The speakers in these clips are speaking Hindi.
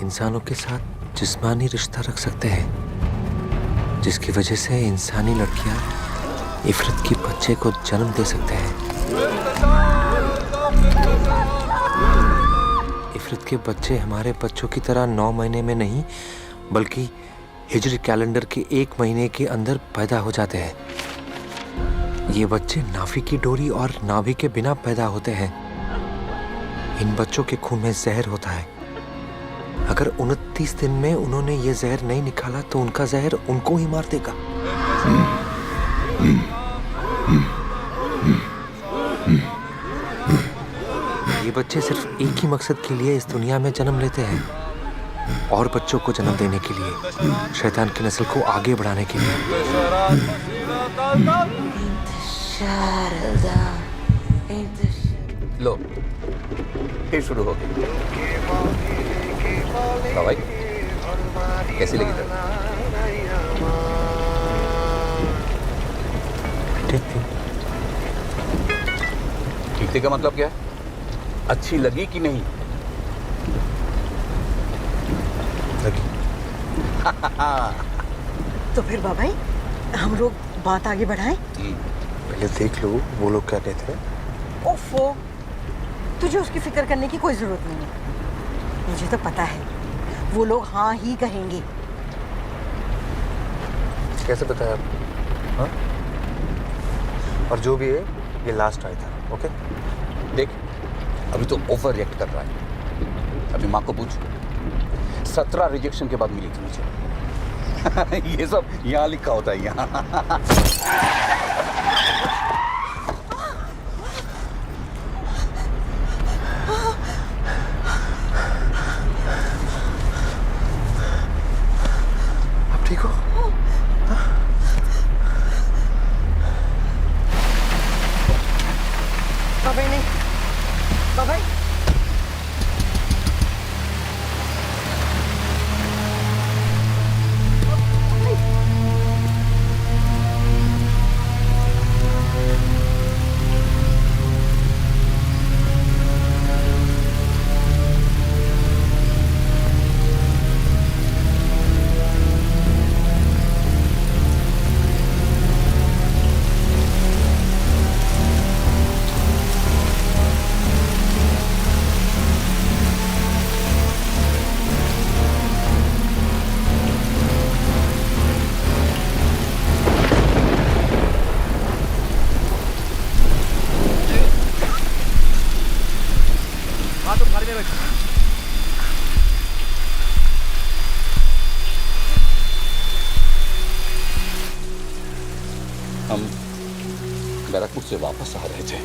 इंसानों के साथ जिस्मानी रिश्ता रख सकते हैं, जिसकी वजह से इंसानी लड़कियां इफरत की बच्चे को जन्म दे सकते हैं। इफरत के बच्चे हमारे बच्चों की तरह 9 महीने में नहीं, बल्कि हिजरी कैलेंडर के 1 महीने के अंदर पैदा हो जाते हैं। ये बच्चे नाभि की डोरी और नाभि के बिना पैदा होते हैं। इन बच्चों के खून में जहर होता है। अगर 29 दिन में उन्होंने ये जहर नहीं निकाला तो उनका जहर उनको ही मार देगा। ये बच्चे सिर्फ एक ही मकसद के लिए इस दुनिया में जन्म लेते हैं, और बच्चों को जन्म देने के लिए, शैतान की नस्ल को आगे बढ़ाने के लिए। लो, फिर शुरू हो गई। भाई कैसी लगी तेरे? ठीक थी। ठीक थी का मतलब क्या है? अच्छी लगी कि नहीं? लगी। तो फिर बाबाई हम लोग बात आगे बढ़ाएं? पहले देख लो वो लोग क्या कहते हैं। ओफो, तुझे उसकी फिक्र करने की कोई जरूरत नहीं है। मुझे तो पता है वो लोग हाँ ही कहेंगे। कैसे बताया आपको? हाँ? और जो भी है ये लास्ट ट्राई था। ओके देख, अभी तो ओवर रिएक्ट कर रहा है। अभी माँ को पूछ, 17 रिजेक्शन के बाद मिली थी मुझे। ये सब यहाँ लिखा होता है यहाँ। आप ठीक हो? बाबाई नहीं, बाबाई हम बैरकपुर से वापस आ रहे थे।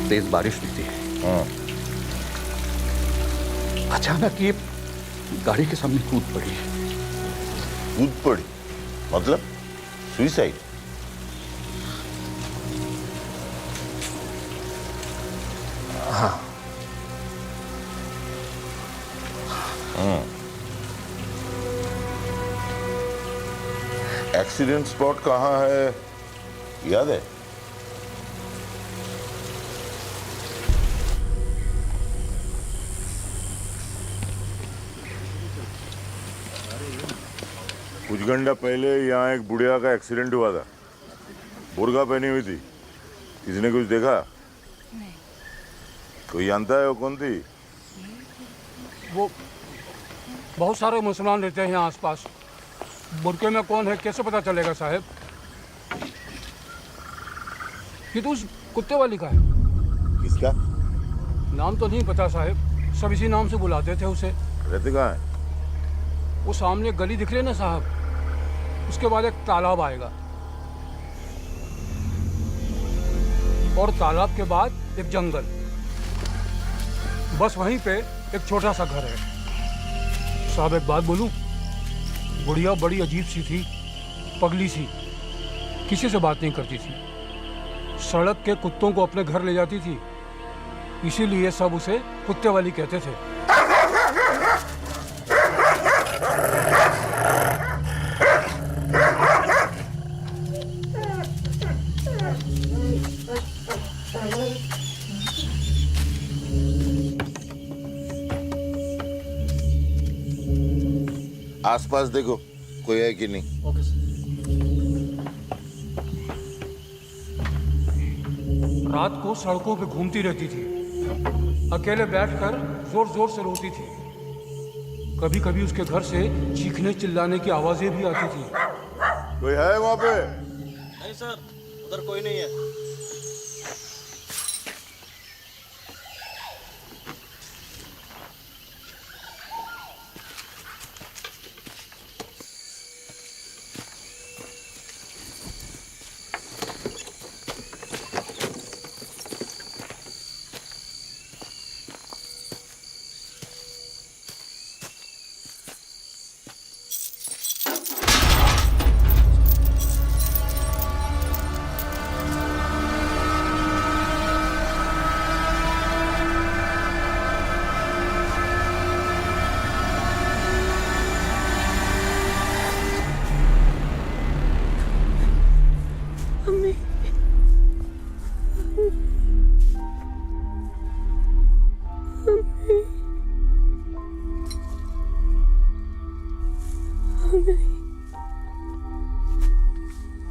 तेज बारिश हुई थी। अचानक ये गाड़ी के सामने कूद पड़ी। कूद पड़ी मतलब सुसाइड? हाँ। एक्सीडेंट स्पॉट कहाँ है याद है? कुछ घंटा पहले यहाँ एक बुढ़िया का एक्सीडेंट हुआ था। बुर्का पहनी हुई थी। किसी ने कुछ देखा? नहीं। कोई जानता है वो कौन थी? वो बहुत सारे मुसलमान रहते हैं यहाँ आसपास। बुरके में कौन है कैसे पता चलेगा साहब? ये तो उस कुत्ते वाली का है। किसका? नाम तो नहीं पता साहब, सब इसी नाम से बुलाते थे उसे। रहते कहाँ है? वो सामने गली दिख रही है ना साहब, उसके बाद एक तालाब आएगा, और तालाब के बाद एक जंगल, बस वहीं पे एक छोटा सा घर है। साहब एक बात बोलूं, बुढ़िया बड़ी अजीब सी थी, पगली सी, किसी से बात नहीं करती थी, सड़क के कुत्तों को अपने घर ले जाती थी, इसीलिए सब उसे कुत्ते वाली कहते थे। आसपास देखो कोई है कि नहीं। Okay sir. रात को सड़कों पे घूमती रहती थी, अकेले बैठकर जोर जोर से रोती थी। कभी कभी उसके घर से चीखने चिल्लाने की आवाजें भी आती थी। कोई है वहाँ पे? नहीं सर, उधर कोई नहीं है।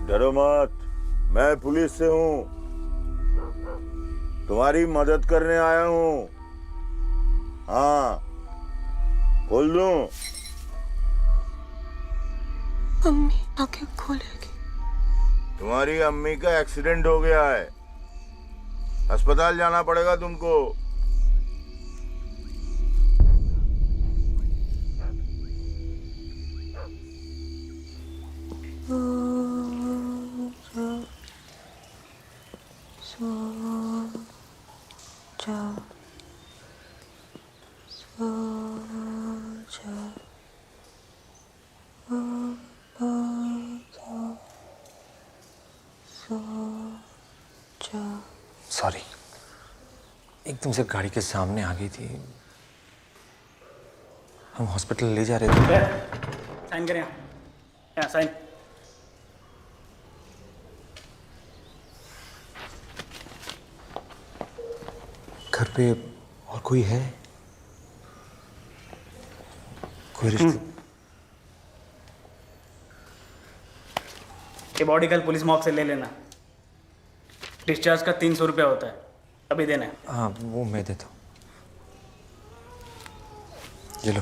डरो मत, मैं पुलिस से हूँ, तुम्हारी मदद करने आया हूँ। हाँ, खोल दूं? अम्मी आंखें खोलेगी। तुम्हारी अम्मी का एक्सीडेंट हो गया है, अस्पताल जाना पड़ेगा तुमको। सॉरी, एकदम से गाड़ी के सामने आ गई थी। हम हॉस्पिटल ले जा रहे थे। साइन करें यहाँ साइन। घर पे और कोई है? कोई रिश्ते? ये बॉडी कल पुलिस मॉब से ले लेना। डिस्चार्ज का 300 रुपया होता है, अभी देना है। हाँ, वो मैं देता हूँ। ये लो।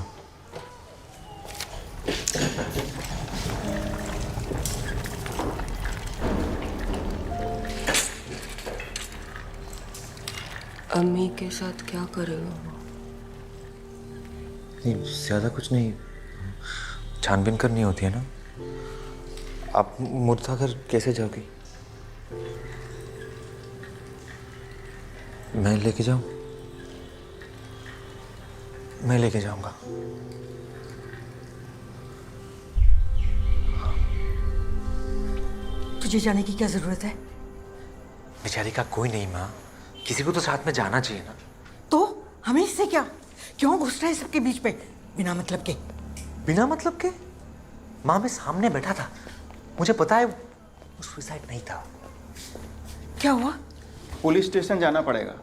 अम्मी के साथ क्या करेगा वो? नहीं, ज्यादा कुछ नहीं, छानबीन करनी होती है ना। आप मुर्दा घर कैसे जाओगी? मैं लेके जाऊं? मैं लेके जाऊंगा। तुझे जाने की क्या जरूरत है? बेचारी का कोई नहीं माँ, किसी को तो साथ में जाना चाहिए ना। तो हमें इससे क्या? क्यों घुस रहा है सबके बीच पे बिना मतलब के? बिना मतलब के? माँ, मैं सामने बैठा था, मुझे पता है वो सुसाइड नहीं था। क्या हुआ? पुलिस स्टेशन जाना पड़ेगा।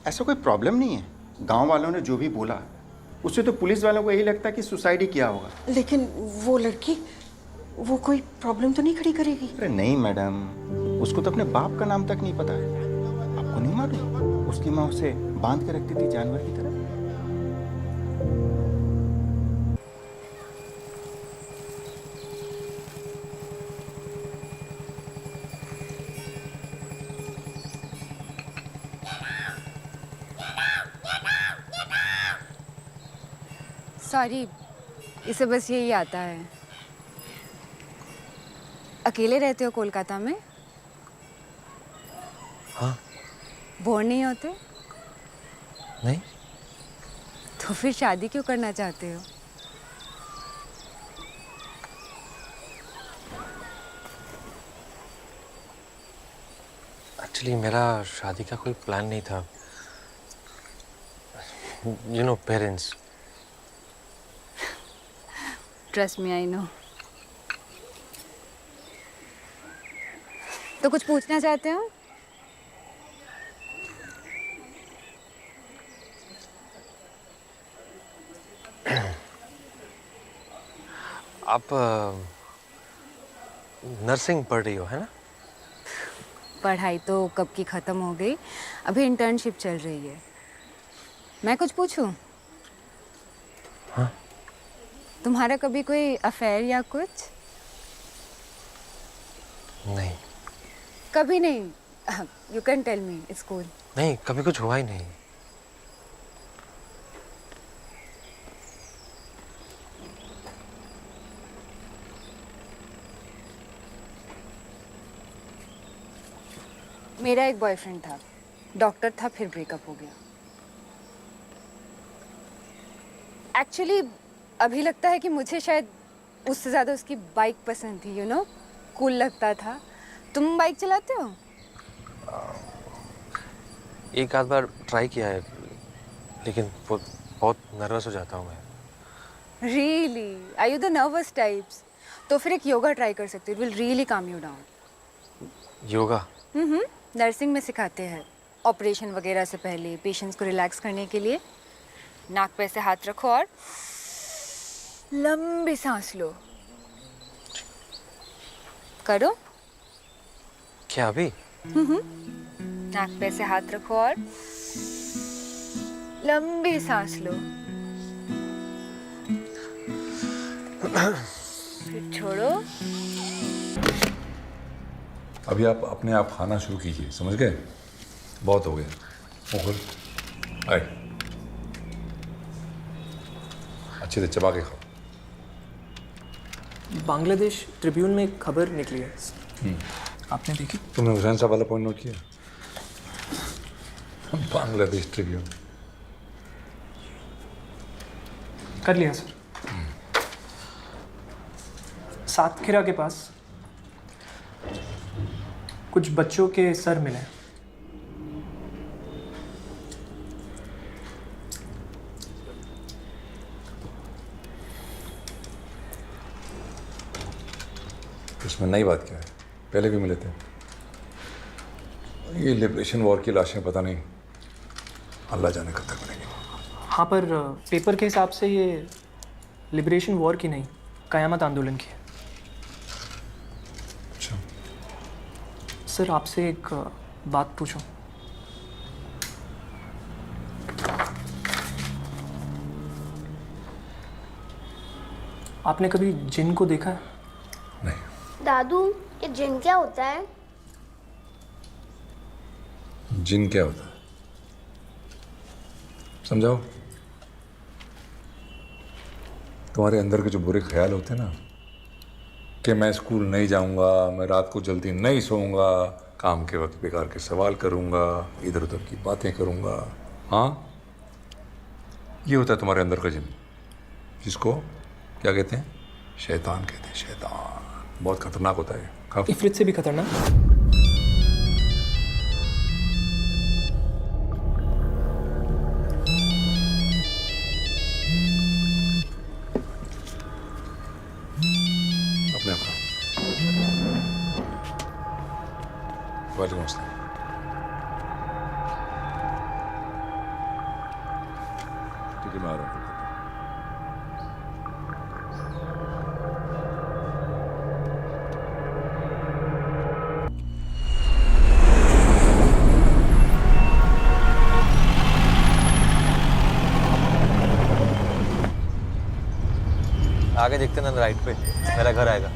ऐसा कोई प्रॉब्लम नहीं है। गांव वालों ने जो भी बोला उससे तो पुलिस वालों को यही लगता है कि सुसाइड ही किया होगा। लेकिन वो लड़की, वो कोई प्रॉब्लम तो नहीं खड़ी करेगी? अरे नहीं मैडम, उसको तो अपने बाप का नाम तक नहीं पता है। आपको नहीं मालूम उसकी माँ उसे बांध के रखती थी जानवर की तरह। सॉरी, इसे बस यही आता है। अकेले रहते हो कोलकाता में? हाँ। बोर नहीं होते? नहीं। तो फिर शादी क्यों करना चाहते हो? एक्चुअली मेरा शादी का कोई प्लान नहीं था। You know, parents. Trust me, I know. तो कुछ पूछना चाहते हो? आप नर्सिंग पढ़ रही हो, है ना? पढ़ाई तो कब की ख़त्म हो गई, अभी इंटर्नशिप चल रही है। मैं कुछ पूछूं? हाँ? तुम्हारा कभी कोई अफेयर या कुछ? नहीं। कभी नहीं? You can tell me, it's cool. नहीं, कभी कुछ हुआ ही नहीं। मेरा एक बॉयफ्रेंड था, डॉक्टर था, फिर ब्रेकअप हो गया। एक्चुअली अभी लगता है कि मुझे शायद उससे ज़्यादा उसकी बाइक पसंद थी, यू नो, कूल लगता था। तुम बाइक चलाते हो? एक आध बार ट्राई किया है, लेकिन बहुत नर्वस हो जाता हूँ मैं। Really? Are you the nervous types? तो फिर एक योगा ट्राई कर सकते हो, it will really calm you down. Yoga? Nursing में सिखाते हैं, ऑपरेशन वगैरह से पहले पेशेंट्स को रिलैक्स करने के लिए। नाक पे ऐसे हाथ रखो और लंबी सांस लो। करो। क्या अभी? नाक पे ऐसे हाथ रखो और लंबी सांस लो। फिर छोड़ो। अभी आप अपने आप खाना शुरू कीजिए, समझ गए? बहुत हो गया। मुकुल, आए, अच्छे से चबा के खाओ। बांग्लादेश ट्रिब्यून में एक खबर निकली है, आपने देखी? तुमने हुसैन साहब वाला पॉइंट नोट किया? बांग्लादेश ट्रिब्यून कर लिया सर। सातखीरा के पास कुछ बच्चों के सर मिले। इसमें नई बात क्या है? पहले भी मिले थे। ये लिबरेशन वॉर की लाशें पता नहीं अल्लाह जाने कब तक मिलेंगी। हाँ, पर पेपर के हिसाब से ये लिबरेशन वॉर की नहीं, कयामत आंदोलन की है। अच्छा, सर आपसे एक बात पूछूं? आपने कभी जिन को देखा है? नहीं। दादू, ये जिन क्या होता है? जिन क्या होता है समझाओ। तुम्हारे अंदर के जो बुरे ख्याल होते हैं ना, कि मैं स्कूल नहीं जाऊंगा, मैं रात को जल्दी नहीं सोऊंगा, काम के वक्त बेकार के सवाल करूंगा, इधर उधर की बातें करूंगा, हाँ, ये होता है तुम्हारे अंदर का जिन, जिसको क्या कहते हैं? शैतान कहते हैं। शैतान बहुत खतरनाक होता है। खाओ। इफरित से भी खतरनाक? अपने आप। वालेकुम अस्सलाम। ठीक है, मैं आ रहा हूँ। आगे देखते ना, राइट पे मेरा घर आएगा।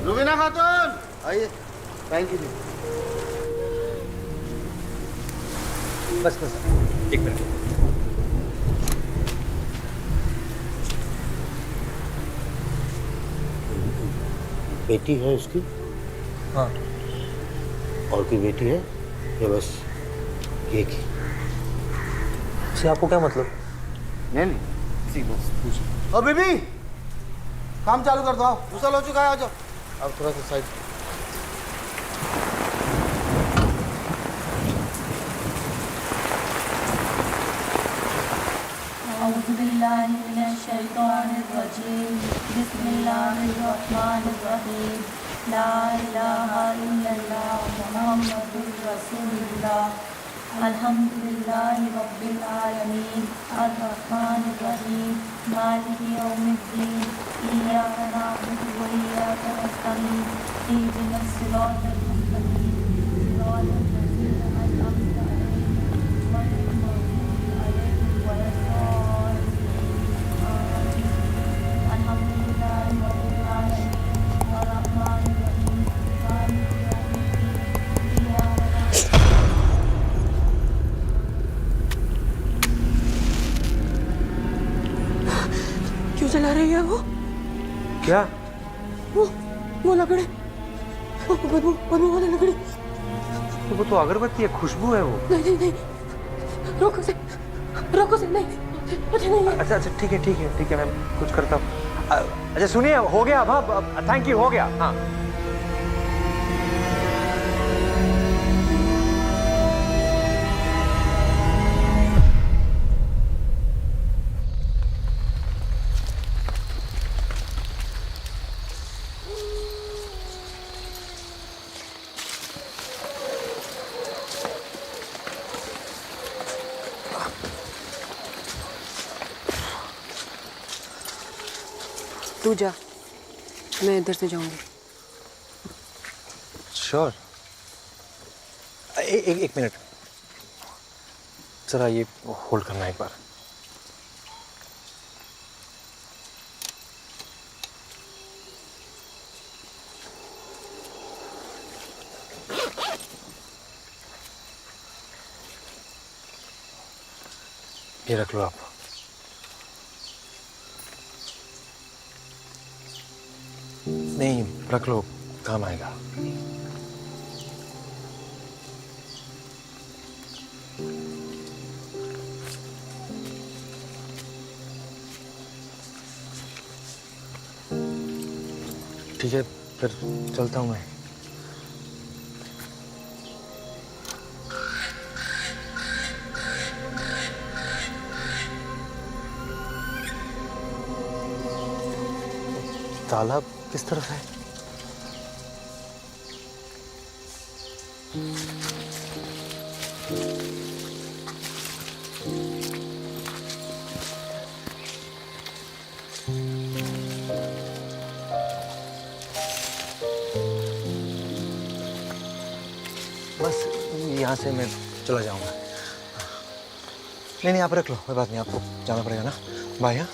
रुबीना खातून, आइए, साइन कीजिए। बस बस, एक मिनट। बेटी है उसकी? हाँ। और कोई बेटी है या बस एक ही? इससे आपको क्या मतलब? नहीं बस ओ बेबी, काम चालू कर दो। आओ, गुसल हो चुका है, आ जाओ। अब थोड़ा सा साइड। अल्हम्दुलिल्लाहि रब्बिल आलमीन अर्रहमानिर रहीम मालिकि यौमिद्दीन इय्याका नअबुदु व इय्याका नस्तईन इहदिनस सिरातल मुस्तकीम सिरातल लज़ीना अनअमता अलैहिम गैरिल मग़दूबि अलैहिम वलद्दाल्लीन आमीन। अल्हम्दुलिल्लाहि रब्बिल आलमीन अर्रहमानिर रहीम मालिकि यौमिद्दीन इय्याका क्यों जला रही है वो? क्या? वो लकड़ी, वो बदबू वाली लकड़ी। वो तो अगरबत्ती है, खुशबू है वो। नहीं नहीं नहीं, रोको से नहीं, मुझे नहीं। अच्छा ठीक है, मैं कुछ करता हूँ। अच्छा सुनिए, हो गया अब। थैंक यू, हो गया। हाँ तू जा, मैं इधर से जाऊंगी। श्योर। एक मिनट, जरा ये होल्ड करना एक बार। ये रख लो आप। नहीं, रख लो, काम आएगा। ठीक है, फिर चलता हूँ मैं। ताला किस तरफ है? बस यहाँ से मैं चला जाऊंगा। नहीं, आप रख लो, कोई बात नहीं, आपको जाना पड़ेगा ना। बाय। हाँ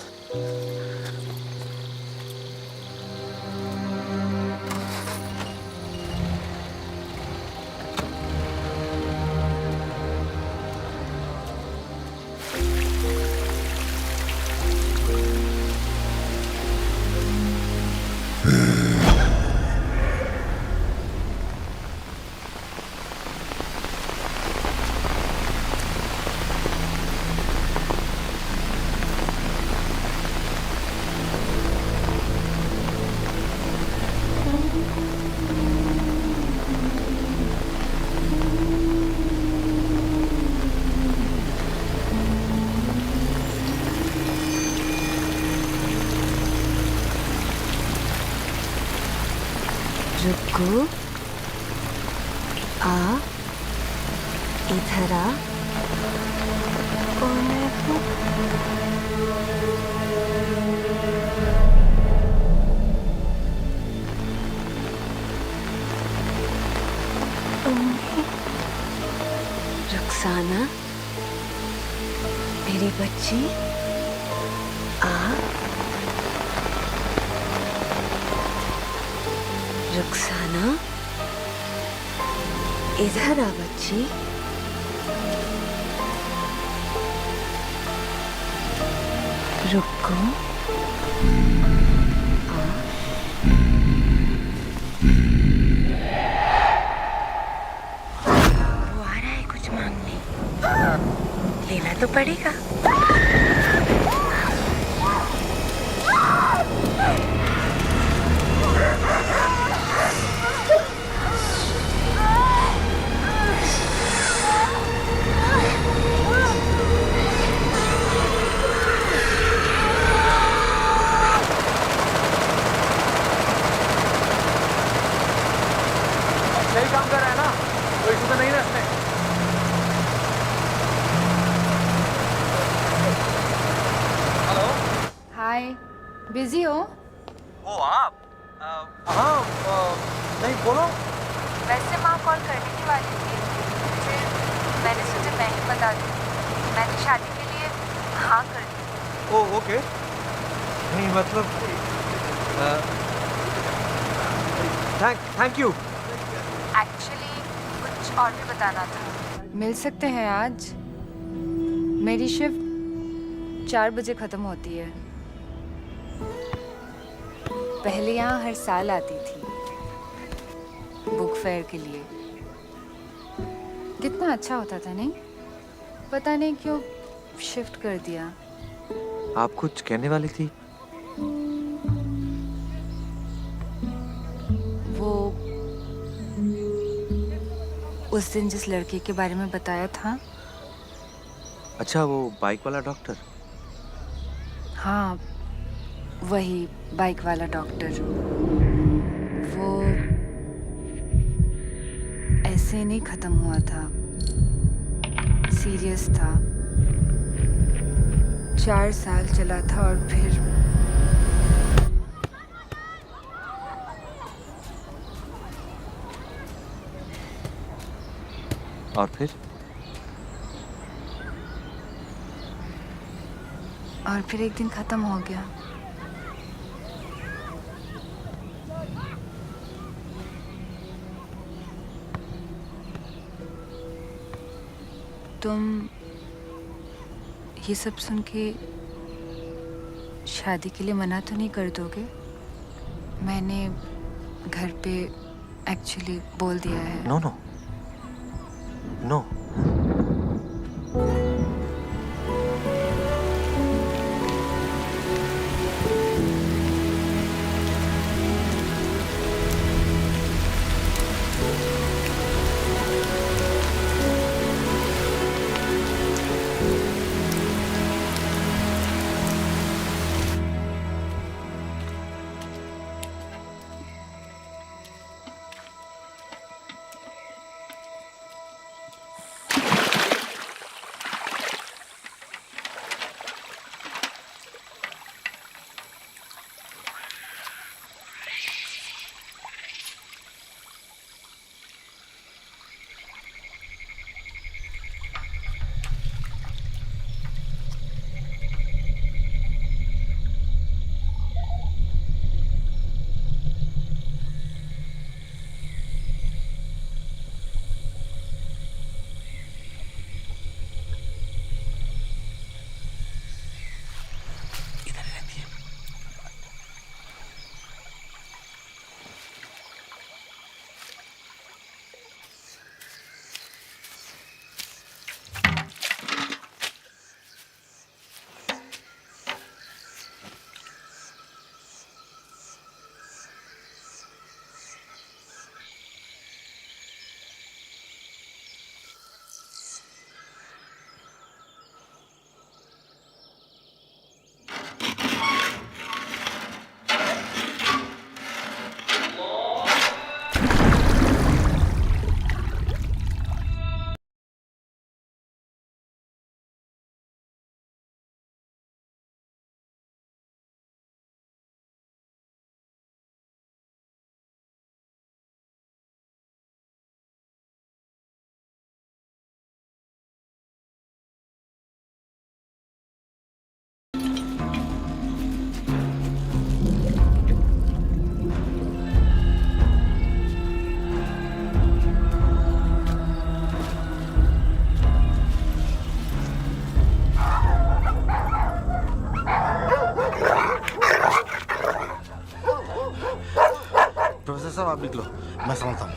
रुको, आ, इधर आ, रुखसाना, मेरी बच्ची, आ, रुखसाना, इधर आ बच्ची। रुको, आ, वो आ रहा है कुछ मांगने। लेला तो पड़ेगा। सही काम कर रहा है ना, कोई इशू तो नहीं ना इसमें? हेलो। हाय, बिजी हो? ओ आप? हाँ, नहीं बोलो। वैसे माँ कॉल करने की वाली थी, फिर मैंने सोचा मैं ही बता दूँ। मैंने शादी के लिए हाँ कर दी। ओ ओके। नहीं मतलब थैंक यू। एक्चुअली कुछ और भी बताना था। मिल सकते हैं आज? मेरी शिफ्ट 4 बजे ख़त्म होती है। पहले यहाँ हर साल आती थी बुक फेयर के लिए। कितना अच्छा होता था नहीं? पता नहीं क्यों शिफ्ट कर दिया। आप कुछ कहने वाली थी? वो उस दिन जिस लड़के के बारे में बताया था। अच्छा, वो बाइक वाला डॉक्टर? हाँ, वही बाइक वाला डॉक्टर। वो ऐसे नहीं खत्म हुआ था, सीरियस था। 4 साल चला था और फिर एक दिन खत्म हो गया। तुम ये सब सुन के शादी के लिए मना तो नहीं कर दोगे? मैंने घर पे एक्चुअली बोल दिया है। No no no. साहब आप निकलो, मैं समझता हूँ।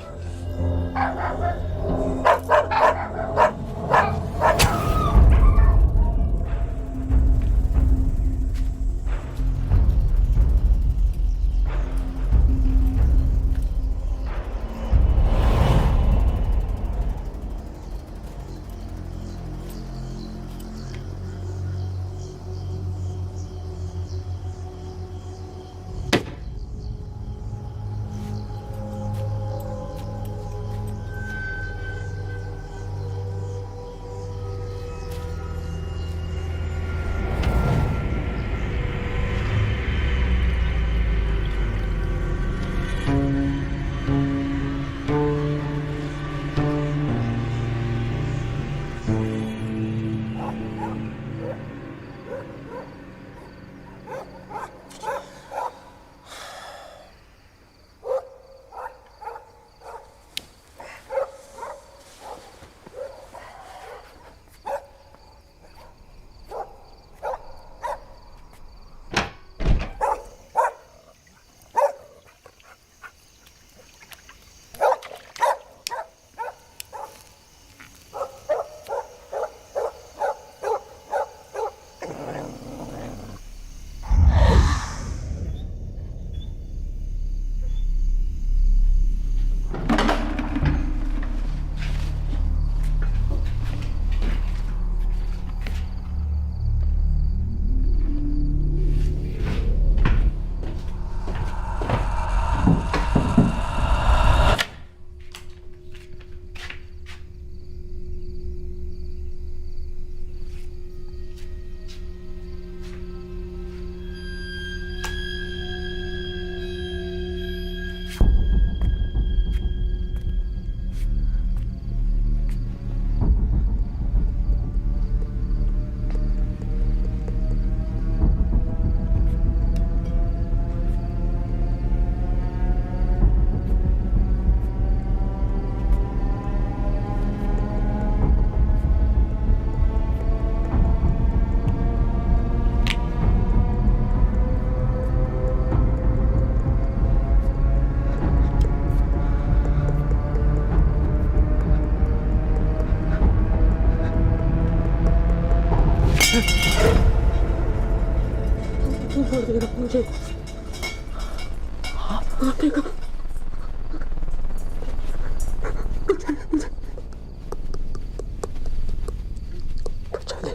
छोड़ देगा मुझे, मार देगा। बचा ले।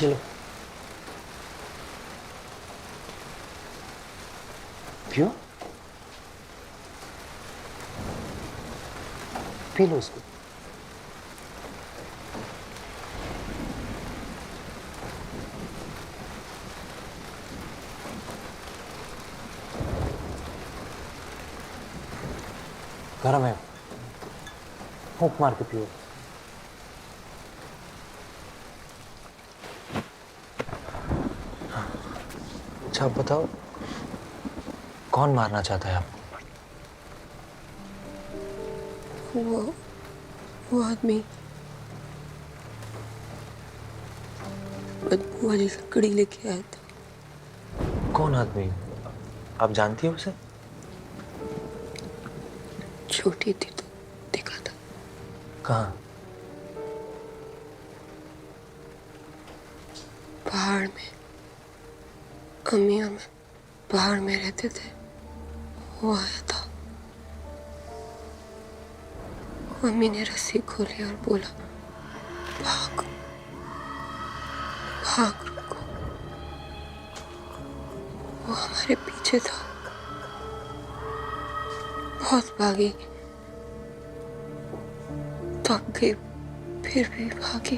चलो पियो, पी लो इसको। गरम है, फूंक मार के पियो। अच्छा आप बताओ, कौन मारना चाहता है आपको? वो आदमी बदबू वाली लकड़ी लेके आया था। कौन आदमी? आप जानती हो उसे? छोटी थी तो देखा था। कहाँ? पहाड़ में। अम्मी और मैं पहाड़ में रहते थे, वो आया था। मम्मी ने रस्सी खोली और बोला भाग भाग, रुको। वो हमारे पीछे था, बहुत भागी, थक गई, फिर भी भागी,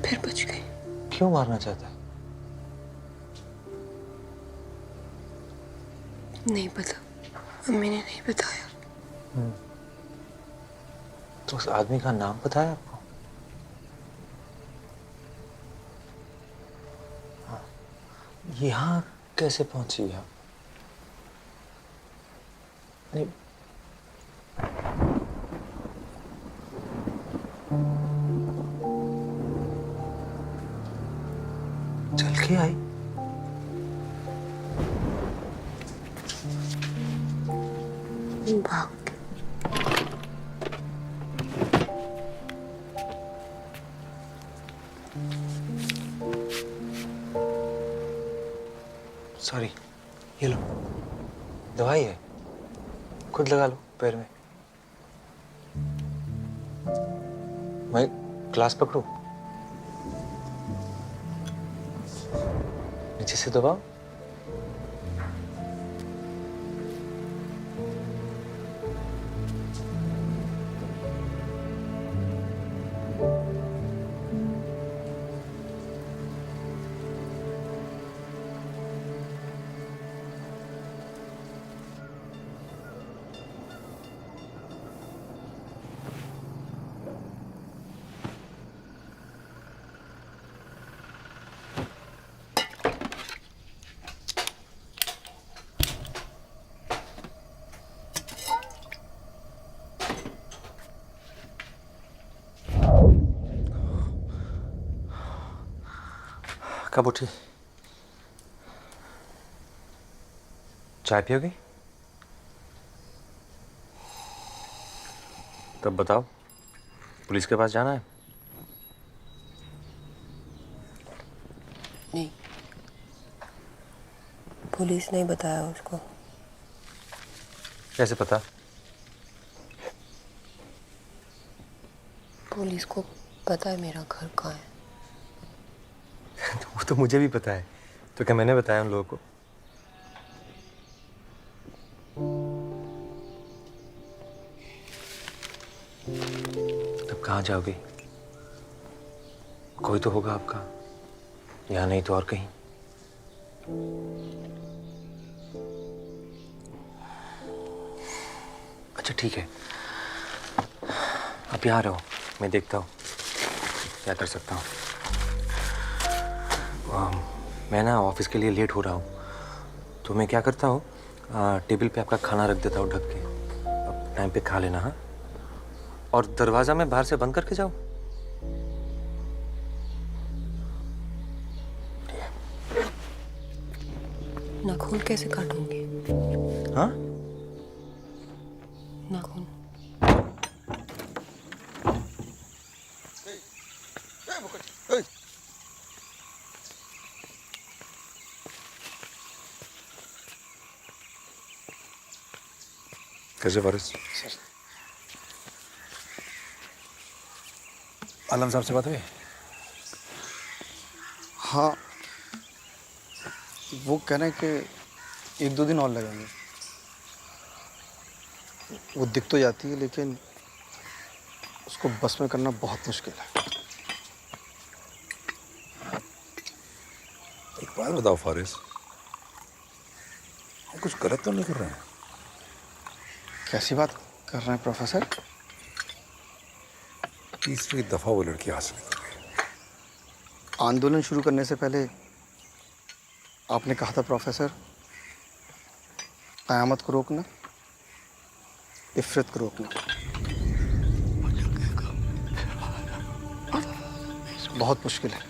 फिर बच गई। क्यों मारना चाहता है? नहीं पता, अम्मी ने नहीं बताया। तो उस आदमी का नाम पता है आपको? हाँ। यहाँ कैसे पहुंची आप? नहीं, चल के आई? भाग। सॉरी, ये लो, दवाई है, खुद लगा लो पैर में। मैं ग्लास पकड़ू? नीचे से दबाओ। कब उठी? चाय पियोगी? तब बताओ, पुलिस के पास जाना है? नहीं, पुलिस नहीं बताया उसको। कैसे पता? पुलिस को पता है मेरा घर कहाँ है। वो तो मुझे भी पता है, तो क्या मैंने बताया उन लोगों को? तब कहाँ जाओगे? कोई तो होगा आपका, यहाँ नहीं तो और कहीं। अच्छा ठीक है, आप यहाँ रहो, मैं देखता हूँ क्या कर सकता हूँ। मैं ना ऑफिस के लिए लेट हो रहा हूँ, तो मैं क्या करता हूँ, टेबल पे आपका खाना रख देता हूँ ढक के, अब टाइम पे खा लेना। हाँ, और दरवाज़ा मैं बाहर से बंद करके जाऊँ? नाखून कैसे काटूंगी? हाँ? नाखून। कैसे फारिस? आलम साहब से बात हुई? हाँ, वो कह रहे हैं कि 1-2 दिन और लगेंगे। वो दिख तो जाती है लेकिन उसको बस में करना बहुत मुश्किल है। एक बात बताओ फारिस, हम कुछ गलत तो नहीं कर रहे हैं? कैसी बात कर रहे हैं प्रोफेसर? तीसरी दफा वो लड़की हासिल कर गई। आंदोलन शुरू करने से पहले आपने कहा था प्रोफेसर, क़यामत को रोकना, इफ़रत को रोकना। बहुत मुश्किल है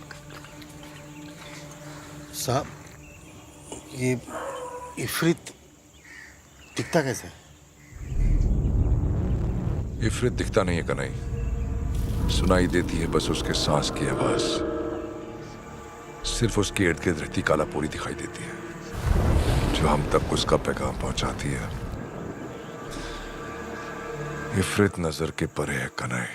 साहब। ये इफरित दिखता कैसे? इफरित दिखता नहीं है कन्हई, सुनाई देती है बस उसके सांस की आवाज। सिर्फ उसकी इर्द गिर्द रहती काला पूरी दिखाई देती है जो हम तक उसका पैगाम पहुंचाती है। इफरित नजर के परे है कन्हई।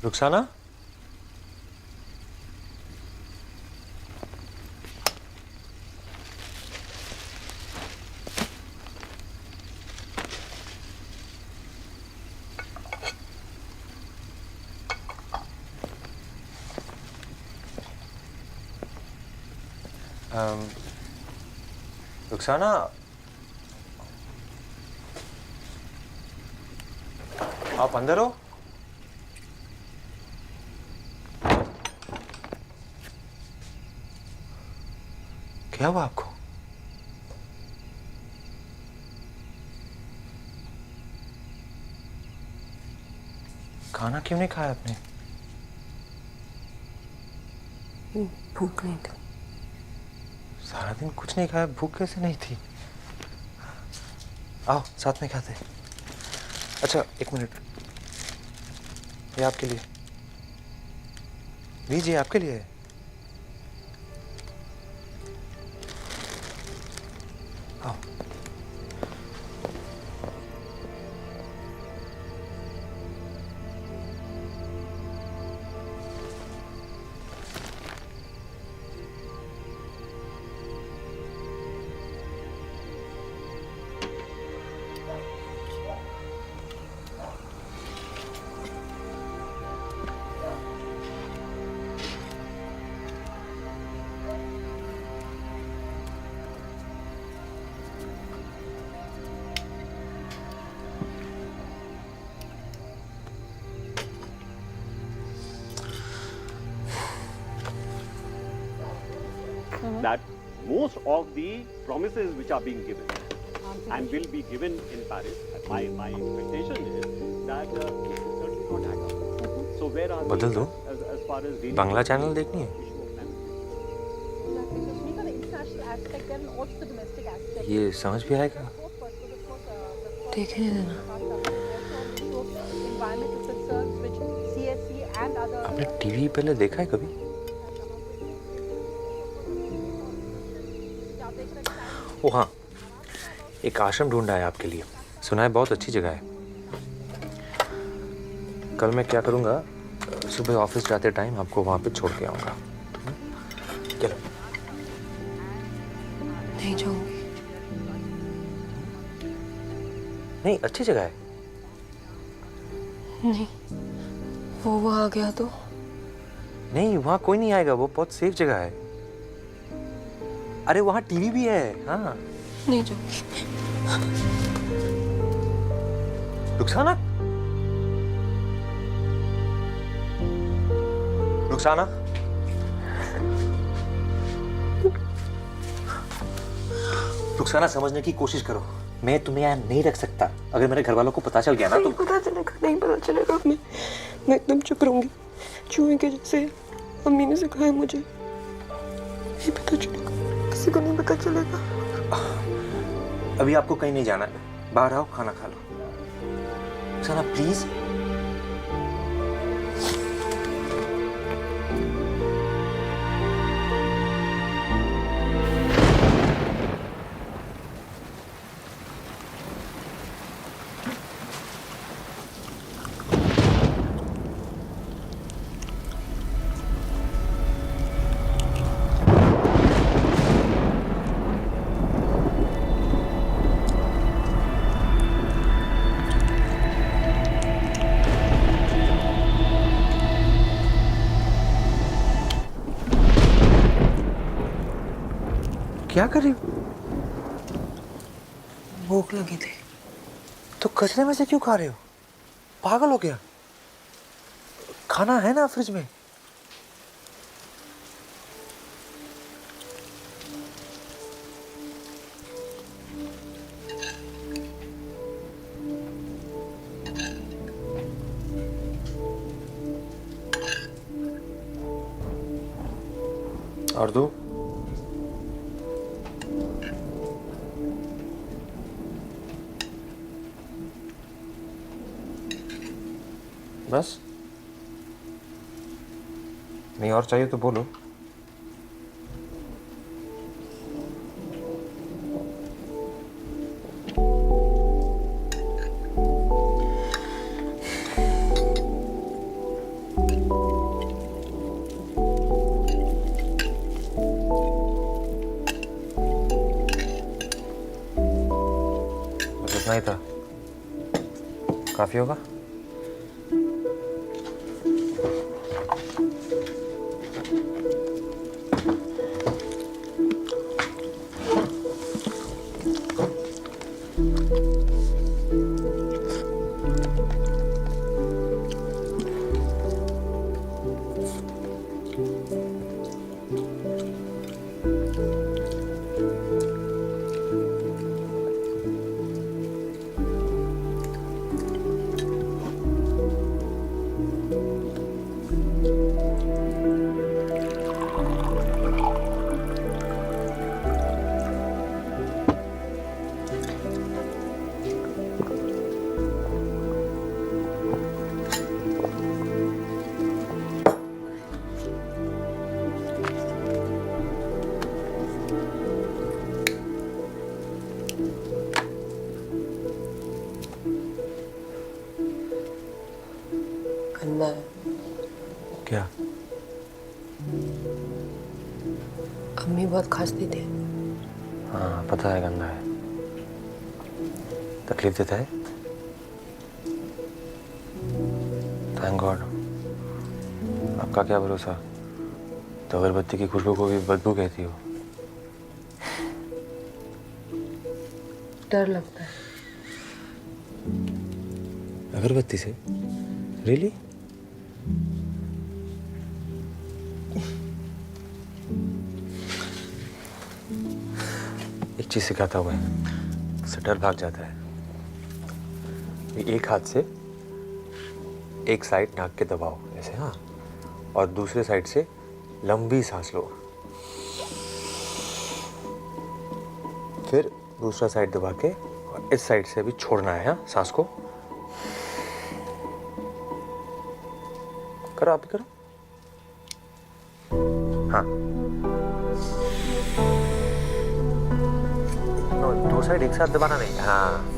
रुखसाना, रुखसाना, आप अंदर हो? क्या हुआ आपको? खाना क्यों नहीं खाया आपने? भूख नहीं थी। सारा दिन कुछ नहीं खाया, भूख कैसे नहीं थी? आओ साथ में खाते। अच्छा एक मिनट, ये आपके लिए, लीजिए आपके लिए। आओ। that most of the promises which are being given and will be given in Paris, my expectation is that it will certainly not add up. So where are बदल we दो। as far as daily Bangla channel देखनी है? ये समझ भी आएगा? देखने देना। आपने टीवी पहले देखा है कभी? ओ हाँ, एक आश्रम ढूंढा है आपके लिए, सुना है बहुत अच्छी जगह है। कल मैं क्या करूँगा, सुबह ऑफिस जाते टाइम आपको वहाँ पे छोड़ के आऊँगा। चलो। नहीं जाऊंगी। नहीं, अच्छी जगह है। नहीं, वो आ गया तो? नहीं, वहाँ कोई नहीं आएगा, वो बहुत सेफ जगह है। अरे वहाँ टीवी भी है। हाँ। नहीं जाऊंगी। रुखसाना, रुखसाना, रुखसाना समझने की कोशिश करो। मैं तुम्हें यहाँ नहीं रख सकता। अगर मेरे घर वालों को पता चल गया ना तो नहीं पता चलेगा, नहीं पता चलेगा। मैं एकदम चुप रहूंगी, चूहे के जैसे। अम्मी ने सिखाया मुझे, नहीं पता चलेगा, किसी को नहीं पता चलेगा। अभी आपको कहीं नहीं जाना है, बाहर आओ, खाना खा लो। रुखसाना प्लीज। क्या कर रही हो? भूख लगी थी। तो कचरे में से क्यों खा रहे हो? पागल हो गया? खाना है ना फ्रिज में। और दो। बस? नहीं और चाहिए तो बोलो। बस इतना ही था, काफी होगा। गंदा है। क्या? अम्मी बहुत खांसती थी। हाँ पता है, गंदा है। तकलीफ देता है? Thank God. आपका क्या भरोसा, तो अगरबत्ती की खुशबू को भी बदबू कहती हो। डर लगता है। अगरबत्ती से? रियली? एक चीज सिखाता हूँ मैं, उससे डर भाग जाता है। एक हाथ से एक साइड नाक के दबाओ ऐसे, हाँ, और दूसरे साइड से लंबी सांस लो, फिर दूसरा साइड दबा के और इस साइड से भी छोड़ना है, हाँ, सांस को। करो, आप भी करो। हाँ, दो साइड एक साथ दबाना नहीं। हाँ,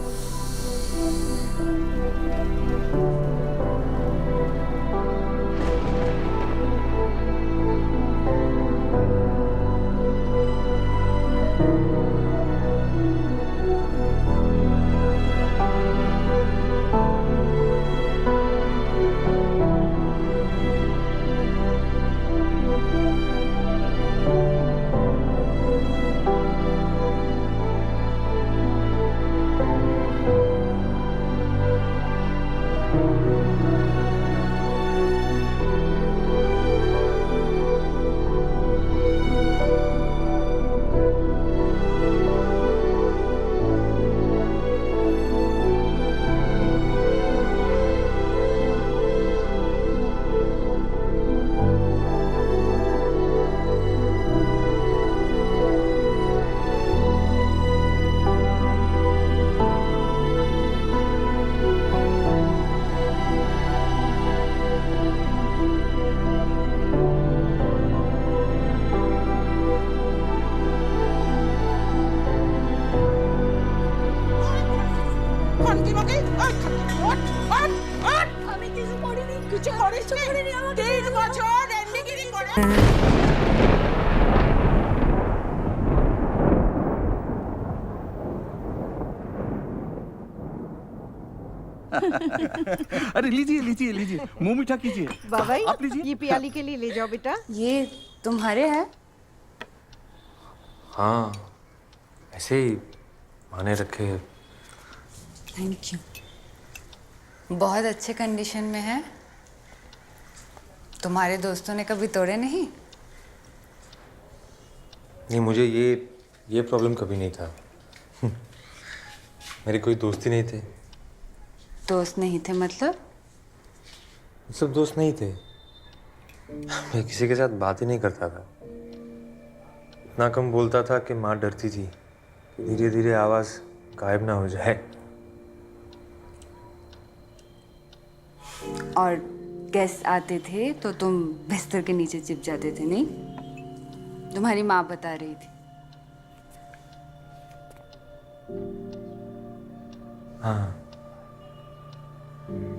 अरे लीजिए लीजिए लीजिए, मुंह मीठा कीजिए। बाबा आप लीजिए। ये पियाली के लिए ले जाओ बेटा। ये तुम्हारे हैं? हाँ, ऐसे ही माने रखे हैं। Thank you. बहुत अच्छे कंडीशन में है। तुम्हारे दोस्तों ने कभी तोड़े नहीं? नहीं, मुझे ये प्रॉब्लम कभी नहीं था। मेरे कोई दोस्त ही नहीं थे। दोस्त नहीं थे मतलब? सब दोस्त नहीं थे। मैं किसी के साथ बात ही नहीं करता था। इतना कम बोलता था कि माँ डरती थी कि धीरे धीरे आवाज़ गायब ना हो जाए। और गेस्ट आते थे तो तुम बिस्तर के नीचे छिप जाते थे, नहीं? तुम्हारी माँ बता रही थी। हाँ,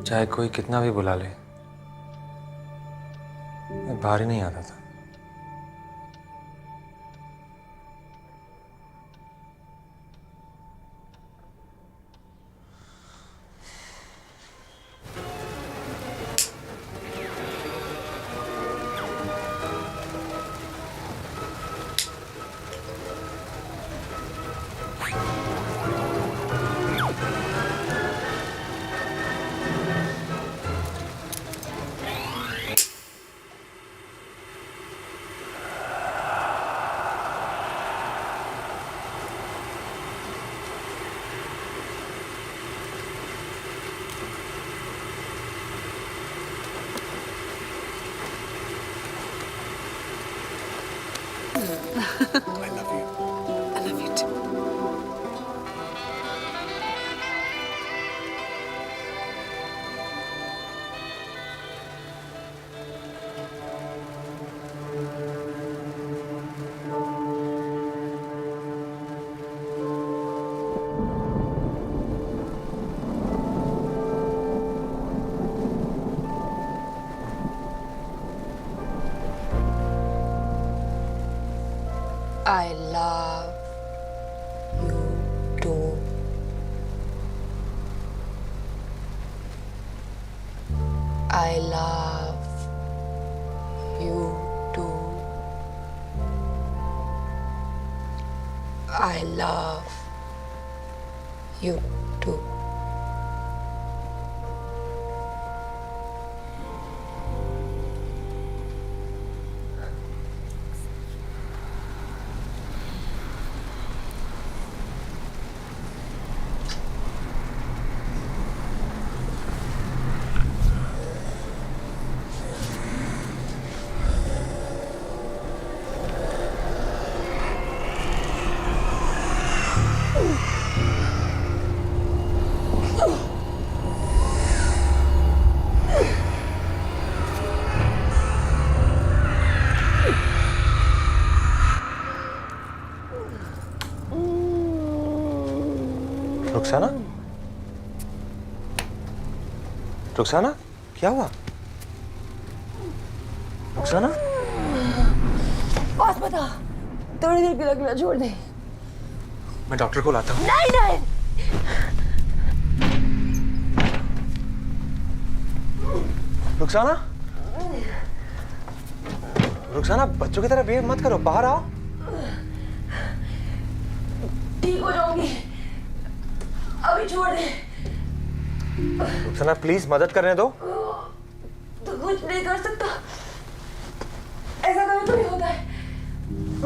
चाहे कोई कितना भी बुला ले, मैं बाहर ही नहीं आता था। I love you. I love you too. I love you too. I love you too. I love you too. Rukhsana, Rukhsana, क्या हुआ? रुखसाना, बस बता, थोड़ी देर के लिए छोड़ दे। मैं डॉक्टर को लाता हूँ। नहीं नहीं। रुखसाना, रुखसाना, बच्चों की तरह बिहेव मत करो, बाहर आओ। ठीक हो जाऊंगी, अभी छोड़ दे। रुखसाना प्लीज मदद करने दो। तो कुछ नहीं कर सकता, ऐसा कभी तो नहीं होता है,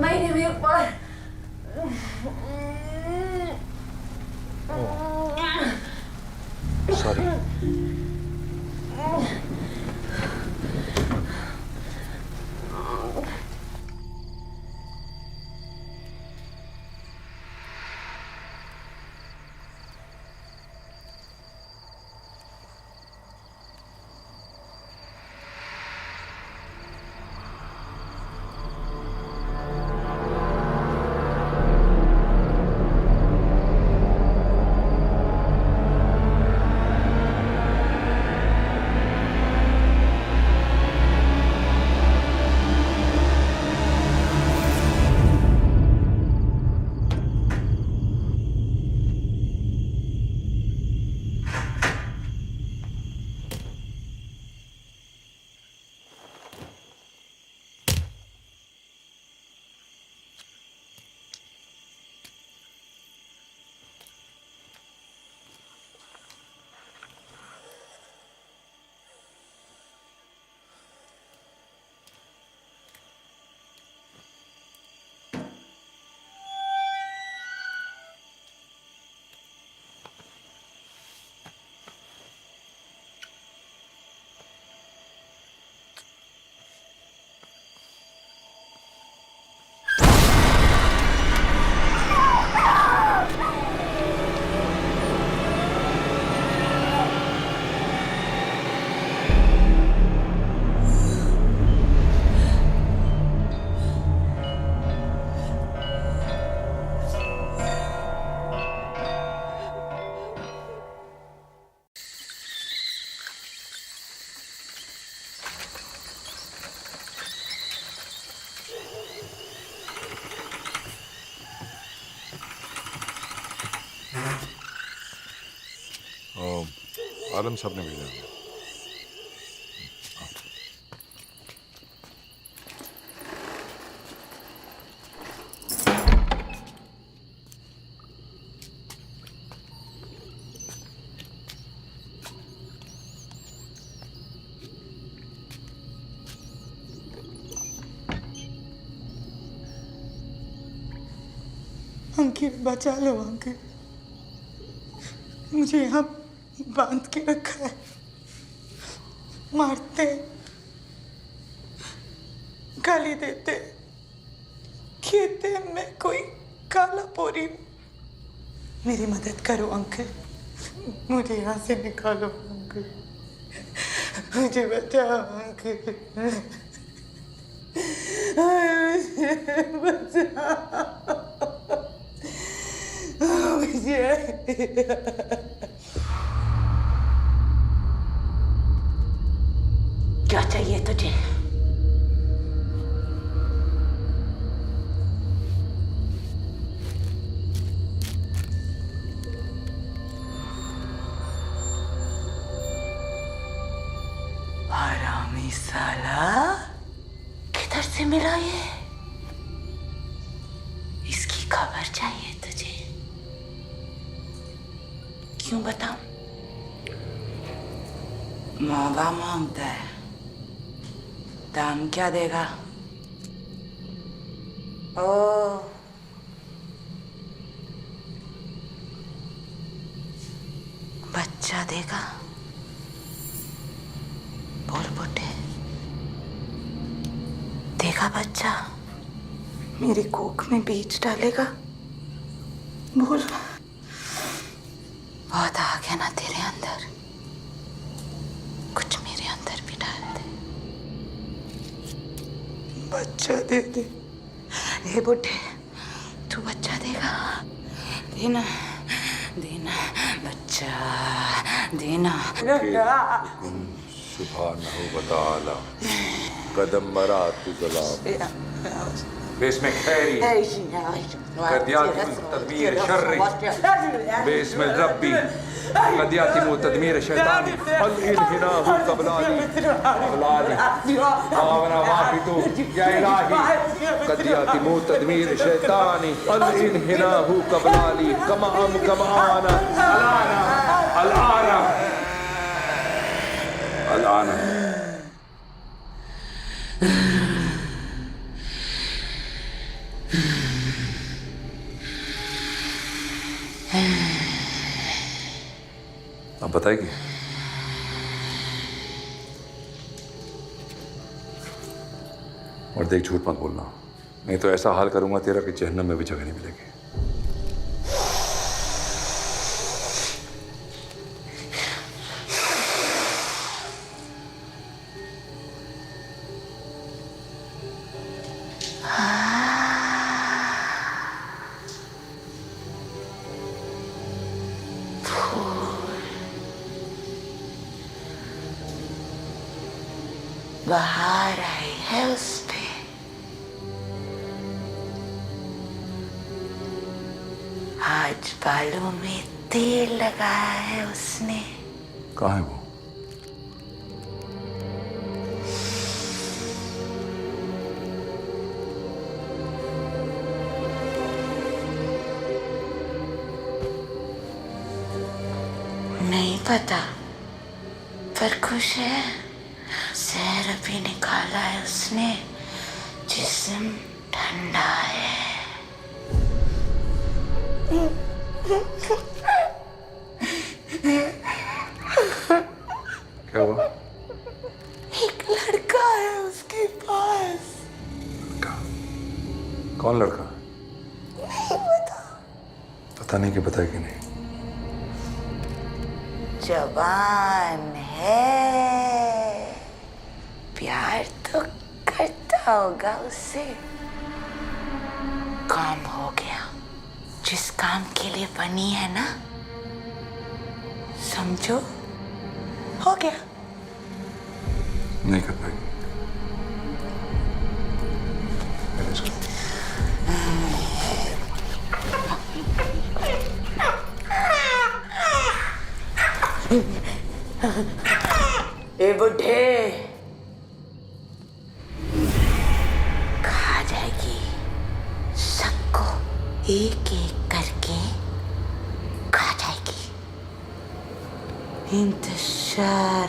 महीने में एक बार। सॉरी। आलम साहब ने भेजा है। अंकित बचा लो अंकित, मुझे यहाँ बांध के रखा है, मारते गाली देते, कहते मैं कोई काला पोरी। मेरी मदद करो अंकल, मुझे यहाँ से निकालो अंकल, मुझे बचाओ अंकल, मुझे बचाओ मुझे। क्या चाहिए तुझे? साला किधर से मिला ये? इसकी खबर चाहिए तुझे? क्यों बताऊं? महंगा मांगता है। दाम क्या देगा? ओ बच्चा देगा। बोल बुड्ढे, देगा बच्चा? मेरी कोख में बीज डालेगा? बोल। बहुत आ गया ना तेरे अंदर, कुछ मेरे अंदर भी डाल दे। बच्चा दे दे। हे बुड्ढे, तू बच्चा देगा? देना देना बच्चा देना। सुभानहू व तआला कदम मरा तु सलाम बेस्म खैरी कदियाति तदमीर शर्री बेस्म रब्बी कदियाति तदमीर शैतानी अल इनहिनाहु कबलाली आवना वाफितु या इलाही कदियाति तदमीर शैतानी अल इनहिनाहु कबलाली कमा आना अलाना अब बताएगी? और देख, झूठ मत बोलना, नहीं तो ऐसा हाल करूंगा तेरा कि जहन्नम में भी जगह नहीं मिलेगी। बाहर आई है उस पे। आज बालों में तेल लगाया है उसने। कहाँ है वो? नहीं पता, पर खुश है। सैर अभी निकाला है उसने, जिस्म ठंडा है। क्या हुआ? एक लड़का है उसके पास। लड़का? कौन लड़का? नहीं पता। पता नहीं कि बताया कि नहीं? जवान है, प्यार तो करता होगा उससे। काम हो गया, जिस काम के लिए बनी है ना, समझो, हो गया। नहीं कर पाएगी। ए बुढ़े, खा जाएगी सबको, एक एक करके खा जाएगी। इंतशार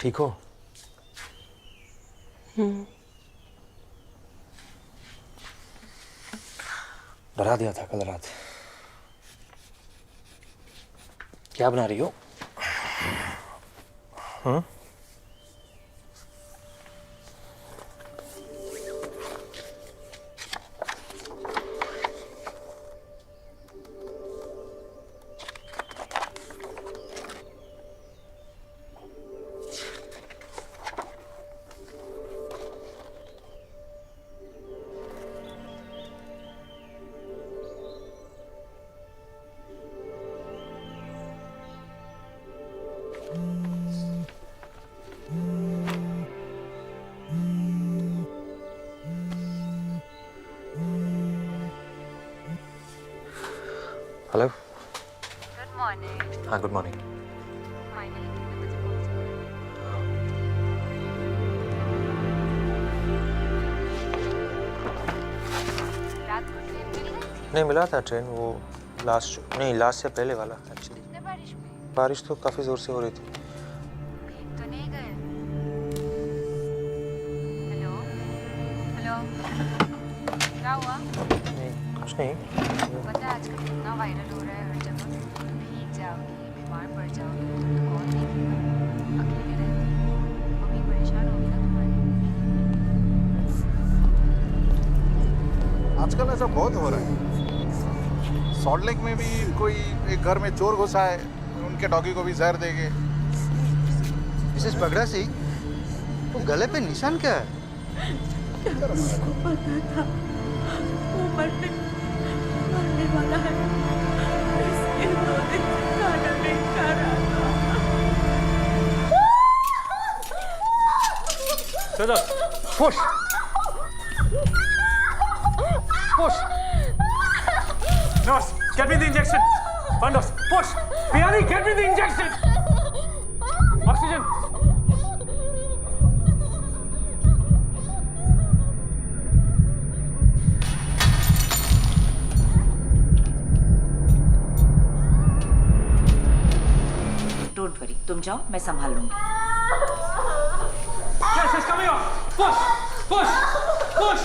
ठीक हो? डरा दिया था कल रात। क्या बना रही हो? हाँ? हेलो। Good morning. हाँ, गुड मॉर्निंग। नहीं मिला था ट्रेन, वो लास्ट से पहले वाला एक्चुअली। बारिश तो काफ़ी ज़ोर से हो रही थी। तो नहीं गए? हेलो हेलो, क्या हुआ? नहीं, कुछ नहीं। पता है आजकल कितना वायरल हो रहा है हर जगह। भीग जाओगी, बीमार पड़ जाओगी तो कौन देखेगा? अकेले रहती, मम्मी परेशान होगी ना तुम्हारी। आजकल ऐसा बहुत हो रहा है। सॉल्ट लेक में भी कोई एक घर में चोर घुसा है, उनके डॉगी को भी जहर देंगे। मिसेस बगड़ा सिंह, वो गले पे निशान क्या है? उसको पता था वो मरने वाला है, इसलिए 2 दिन से खाना नहीं खा रहा था। Shut up! Push! Push! Nurse, get me the injection! Fandos, push! Piyani, get me the injection! Oxygen! Don't worry, तुम जाओ, मैं संभाल लूंगी। Yes, it's coming up! Push! Push! Push!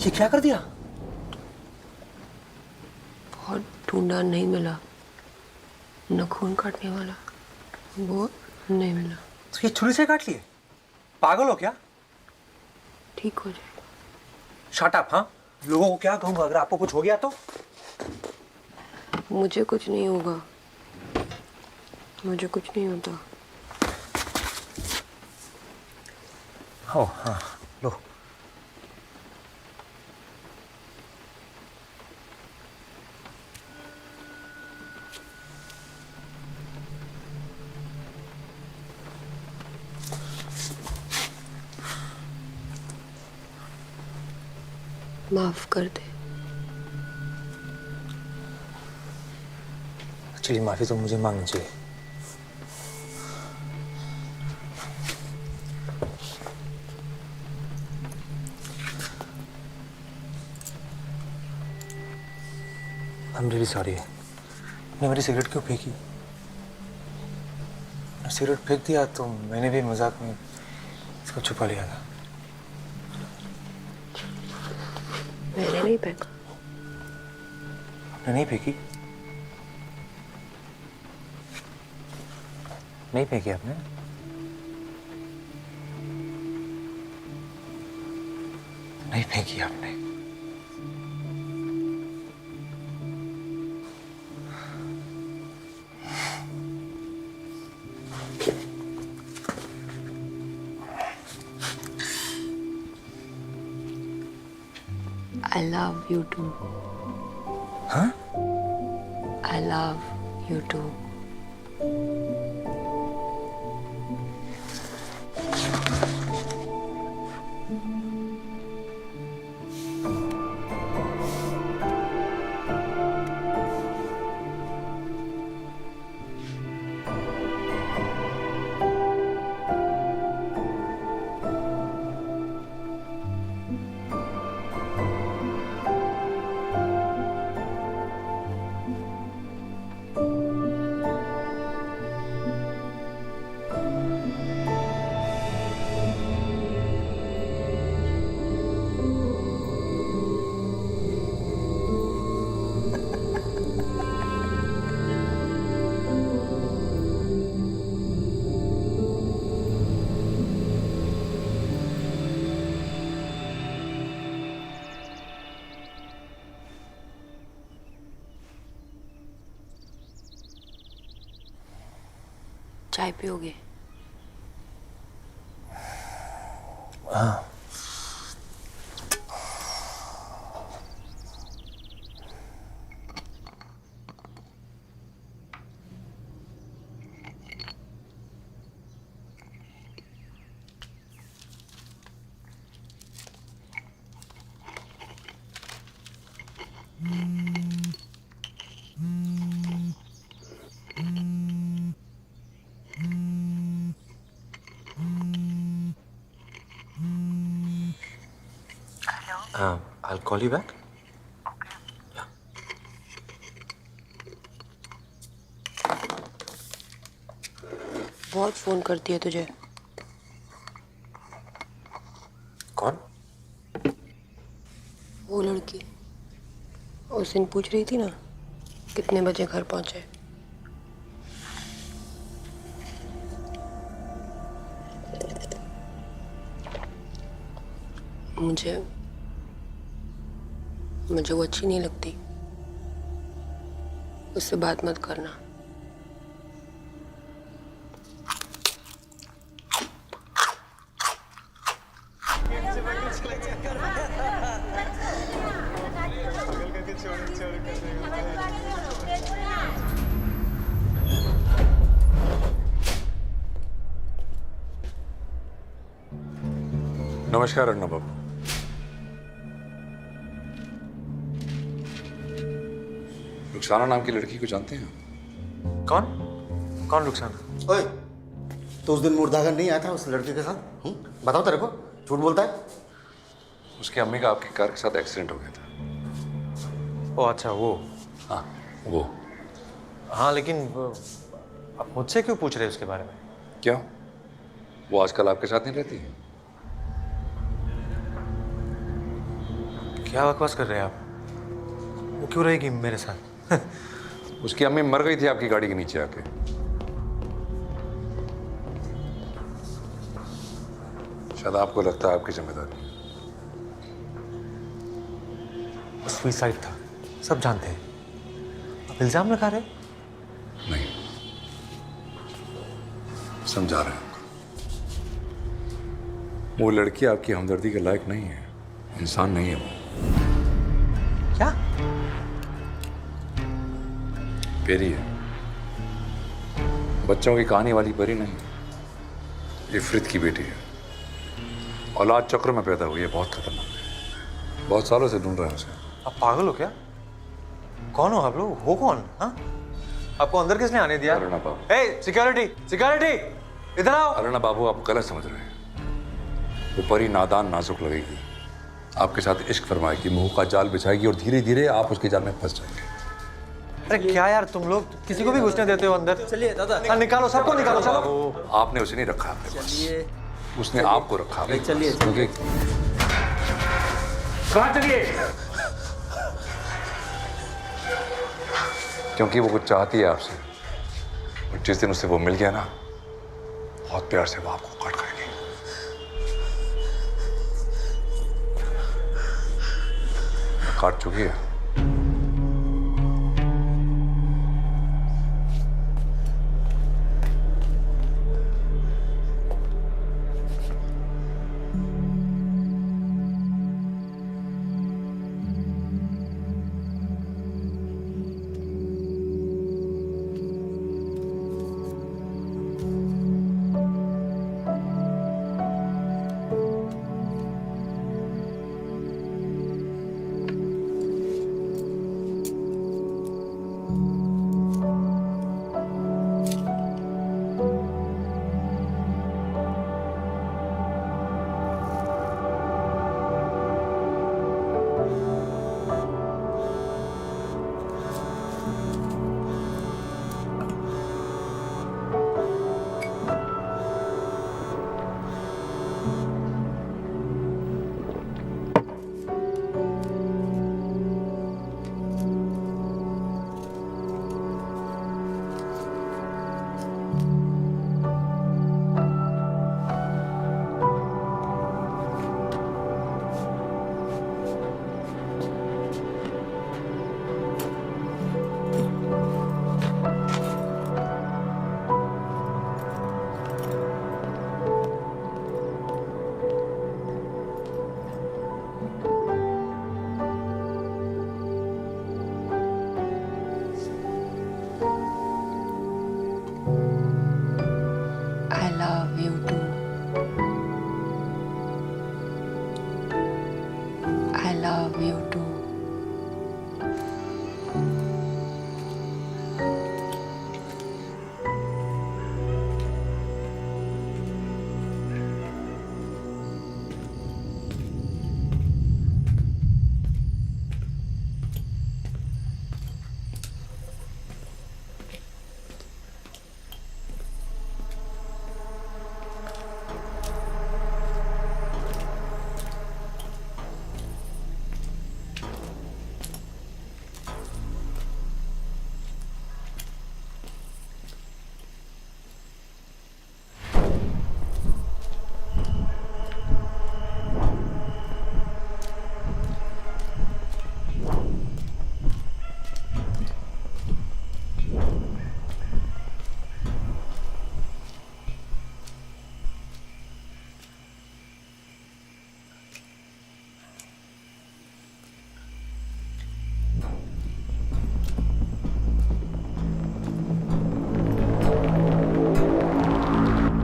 ये क्या कर दिया? बहुत ढूंढा, नहीं मिला। नाखून काटने वाला वो नहीं मिला। तो ये छुरी से काट लिए? पागल हो क्या? ठीक हो जाएगा। Shut up. हाँ, लोगों को क्या कहूंगा अगर आपको कुछ हो गया तो? मुझे कुछ नहीं होगा, मुझे कुछ नहीं होता। ओ हाँ, लो। माफ कर दे। एक्चुअली माफी तो मुझे मांगनी चाहिए। I'm really sorry। ने मेरी सिगरेट क्यों फेंकी? सिगरेट फेंक दिया तो मैंने भी मजाक में इसको छुपा लिया था। मैंने नहीं फेंका। आपने नहीं फेंकी? नहीं फेंकी आपने? नहीं फेंकी आपने? I love you too. हाँ? I love you too. चाय पियोगे? हाँ। I'll call you back. Yeah. बहुत फोन करती है तुझे। कौन? वो लड़की उस दिन पूछ रही थी ना कितने बजे घर पहुंचे। मुझे वो अच्छी नहीं लगती। उससे बात मत करना। नमस्कार अन्ना बाबू। रुखसाना नाम की लड़की को जानते हैं? कौन? कौन रुखसाना? ओए, तो उस दिन मुर्दागन नहीं आया था उस लड़के के साथ? बताओ तेरे को, झूठ बोलता है? उसकी अम्मी का आपकी कार के साथ एक्सीडेंट हो गया था। ओ अच्छा, वो। हाँ, वो। हाँ, लेकिन आप मुझसे क्यों पूछ रहे हैं उसके बारे में? क्यों? वो आजकल आपके साथ नहीं रहती? क्या बकवास कर रहे हैं आप? वो क्यों रहेगी मेरे साथ? उसकी अम्मी मर गई थी आपकी गाड़ी के नीचे आके। शायद आपको लगता है आपकी जिम्मेदारी। सुसाइड था, सब जानते हैं। आप इल्जाम लगा रहे? नहीं, समझा रहे हैं। वो लड़की आपकी हमदर्दी के लायक नहीं है, इंसान नहीं है वो। क्या? पेरी है, बच्चों की कहानी वाली परी नहीं। इफ्रित की बेटी है, औलाद चक्र में पैदा हुई है, बहुत खतरनाक है। बहुत सालों से ढूंढ रहे हैं उसे। आप पागल हो क्या? कौन हो आप लोग? हो कौन? हाँ? आपको अंदर किसने आने दिया? अरुणा बाबू। ए, सिक्योरिटी, सिक्योरिटी, इधर आओ। अरुणा बाबू, आप गलत समझ रहे हैं। वो परी नादान नाजुक लगेगी, आपके साथ इश्क फरमाएगी, मुंह का जाल बिछाएगी और धीरे धीरे आप उसके जाल में फंस जाएंगे। अरे क्या यार, तुम लोग किसी को भी घुसने देते हो अंदर? चलिए दादा, निकालो, सबको निकालो, चलो। आपने उसे नहीं रखा अपने पास, उसने आपको रखा। चलिए क्योंकि कहाँ चलिए? क्योंकि वो कुछ चाहती है आपसे, और जिस दिन उससे वो मिल गया ना, बहुत प्यार से वो आपको काट खाएगी। काट चुकी है।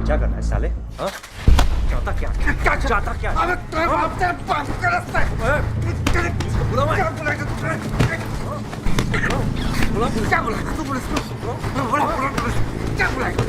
क्या करना है साले? हाँ? चाहता क्या? क्या चाहता क्या? अबे तेरे बाप से बात कर रहा है। बुला मैं। क्या बुलाएगा तू? बुला क्या बुलाएगा तू? पुलिस को बुला पुलिस क्या बुलाएगा?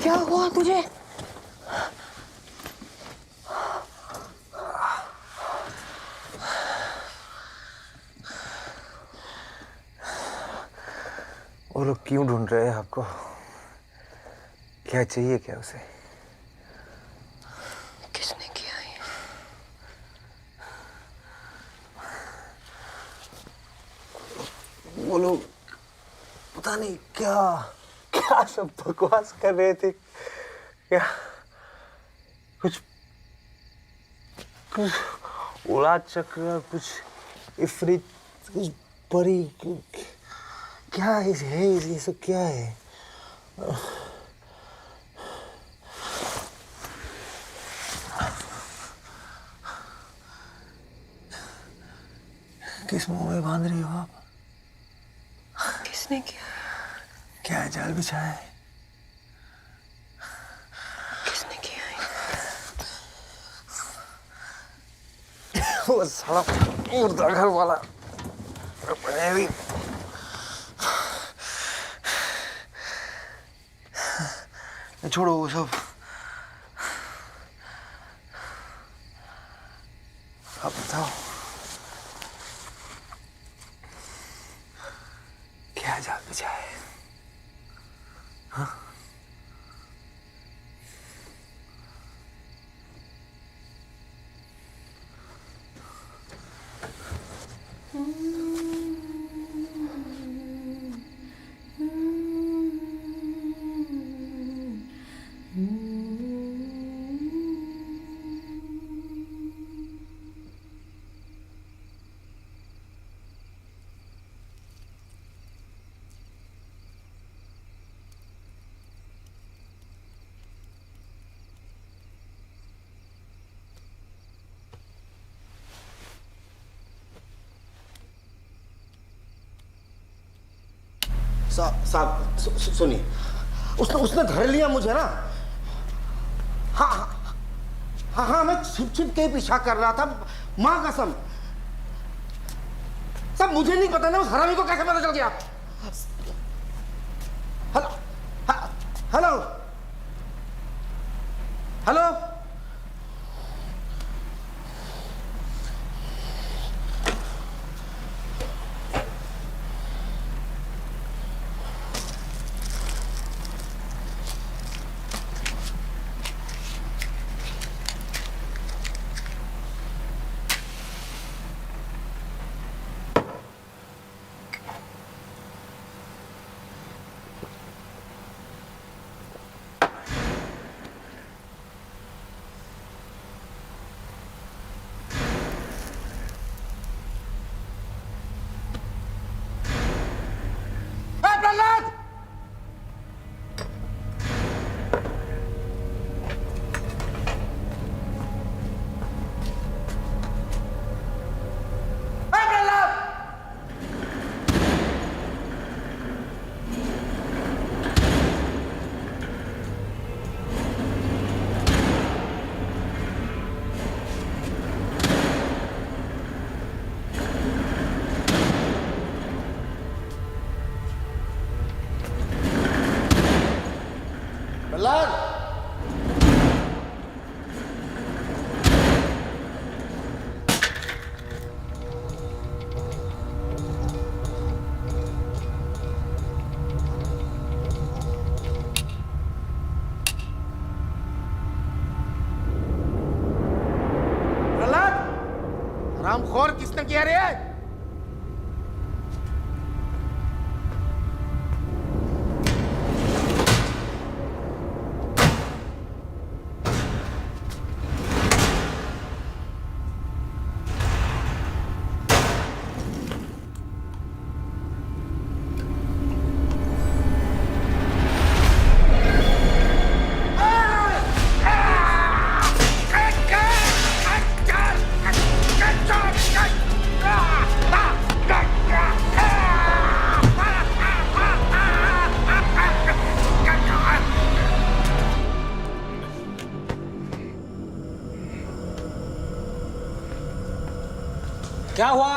क्या हुआ तुझे? वो लोग क्यों ढूंढ रहे हैं आपको? क्या चाहिए क्या उसे? किसने किया ये? वो लोग पता नहीं क्या क्या सब बकवास कर रहे थे। क्या कुछ कुछ उड़ा चक्र, कुछ इफरित, कुछ परी, क्या है ये सब क्या है? किस मुंह में बांध रही हो आप? किसने किया? क्या जाल बिछाया है? किसने किया वो साला मुर्दा घर वाला मैंने भी छोड़ो वो सब। अब बताओ क्या जाल बिछाया है? हाँ? साहब सुनिए, उसने धर लिया मुझे ना। हाँ हाँ हाँ, मैं छिप छिप के पीछा कर रहा था, माँ कसम। सब मुझे नहीं पता ना उस हरामी को कैसे पता चल गया। हेलो हेलो हेलो, रामखोर किसने किया रे? क्या हुआ?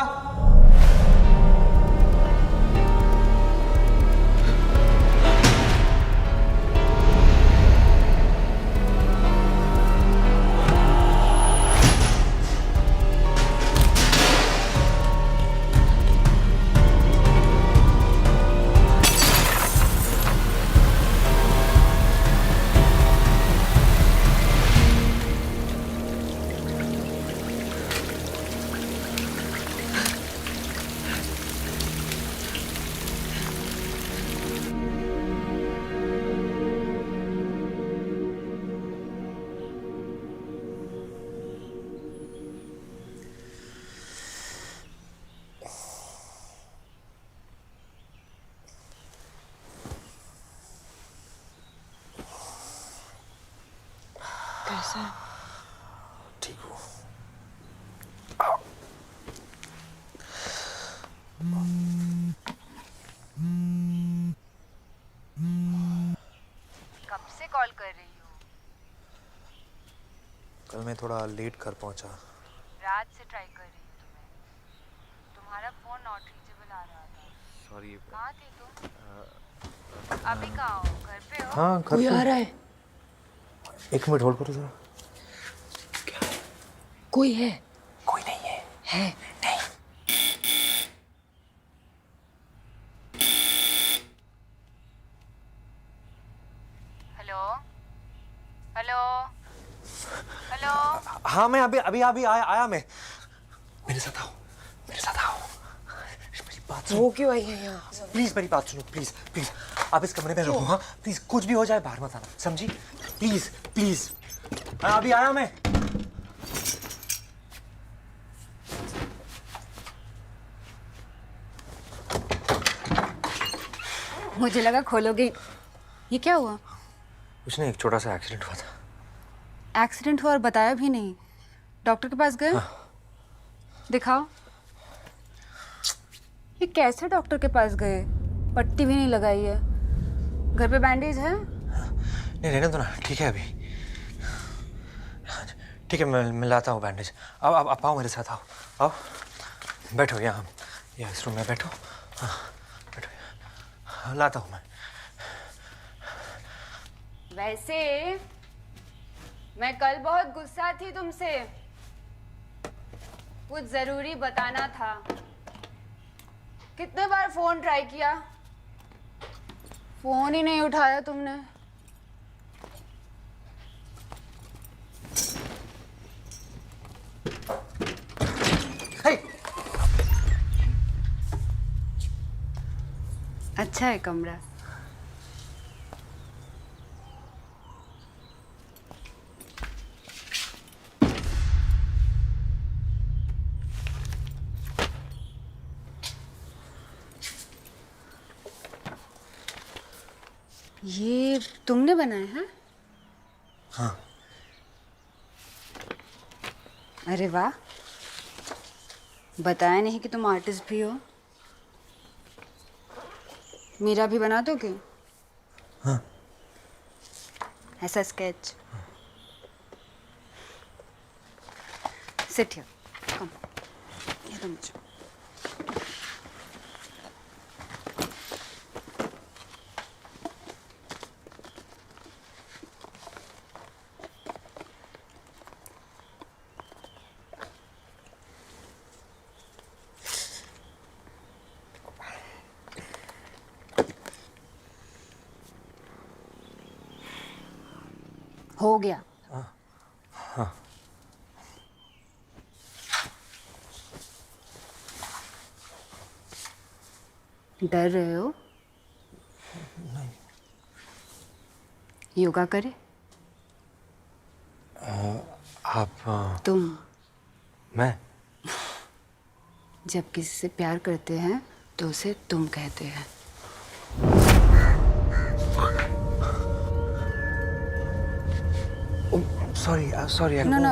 कैसा है? ठीक हूँ। कब से कॉल कर रही हो? कल मैं थोड़ा लेट घर पहुंचा। रात से ट्राई कर रही हूँ तुम्हें। तुम्हारा फोन नॉट रीचेबल आ रहा था। सॉरी। कहाँ थे तुम? अभी कहाँ हो? घर पे हो? हाँ, घर कोई पे। आ रहा है? 1 मिनट होल्ड करो जरा। कोई है? कोई नहीं है। है? नहीं। हेलो? हेलो? हेलो? हाँ, मैं अभी आया मैं। मेरे साथ आओ, मेरे साथ आओ। मेरी बात सुनो। वो क्यों आई है यहाँ? प्लीज मेरी बात सुनो, प्लीज प्लीज। आप इस कमरे में रहो। हाँ प्लीज, कुछ भी हो जाए बाहर मत आना, समझी? Please please. अभी आया मैं। मुझे लगा खोलोगे। ये क्या हुआ? कुछ नहीं, एक छोटा सा एक्सीडेंट हुआ था। एक्सीडेंट हुआ और बताया भी नहीं। डॉक्टर के पास गए? हाँ। दिखाओ। ये कैसे डॉक्टर के पास गए? पट्टी भी नहीं लगाई है। घर पे बैंडेज है? नहीं, रहने दो ना, ठीक है अभी। ठीक है, मैं लाता हूँ बैंडेज। अब आप आओ मेरे साथ, आओ आओ। बैठो यहाँ इस रूम में बैठो। हाँ बैठो, हाँ, लाता हूँ मैं। वैसे मैं कल बहुत गुस्सा थी तुमसे। कुछ जरूरी बताना था। कितने बार फोन ट्राई किया, फोन ही नहीं उठाया तुमने। अच्छा है कमरा। ये तुमने बनाया है? हाँ। अरे वाह, बताया नहीं कि तुम आर्टिस्ट भी हो। मेरा भी बना दोगे? हाँ। ऐसा स्केच। सिट हियर, कम। ये दो मुझे। हो गया। हाँ। डर रहे हो? नहीं। योगा करे? आप तुम मैं जब किसी से प्यार करते हैं तो उसे तुम कहते हैं। Sorry no no,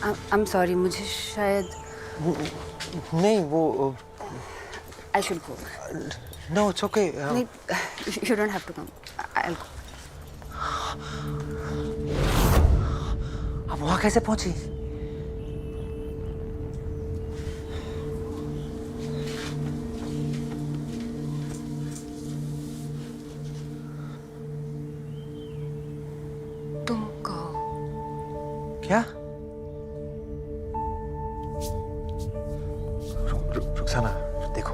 I am sorry. मुझे शायद नहीं, वो I should go. No it's okay. नहीं, you don't have to come. I will go. आप वहाँ कैसे पहुंची? क्या? रुखसाना देखो।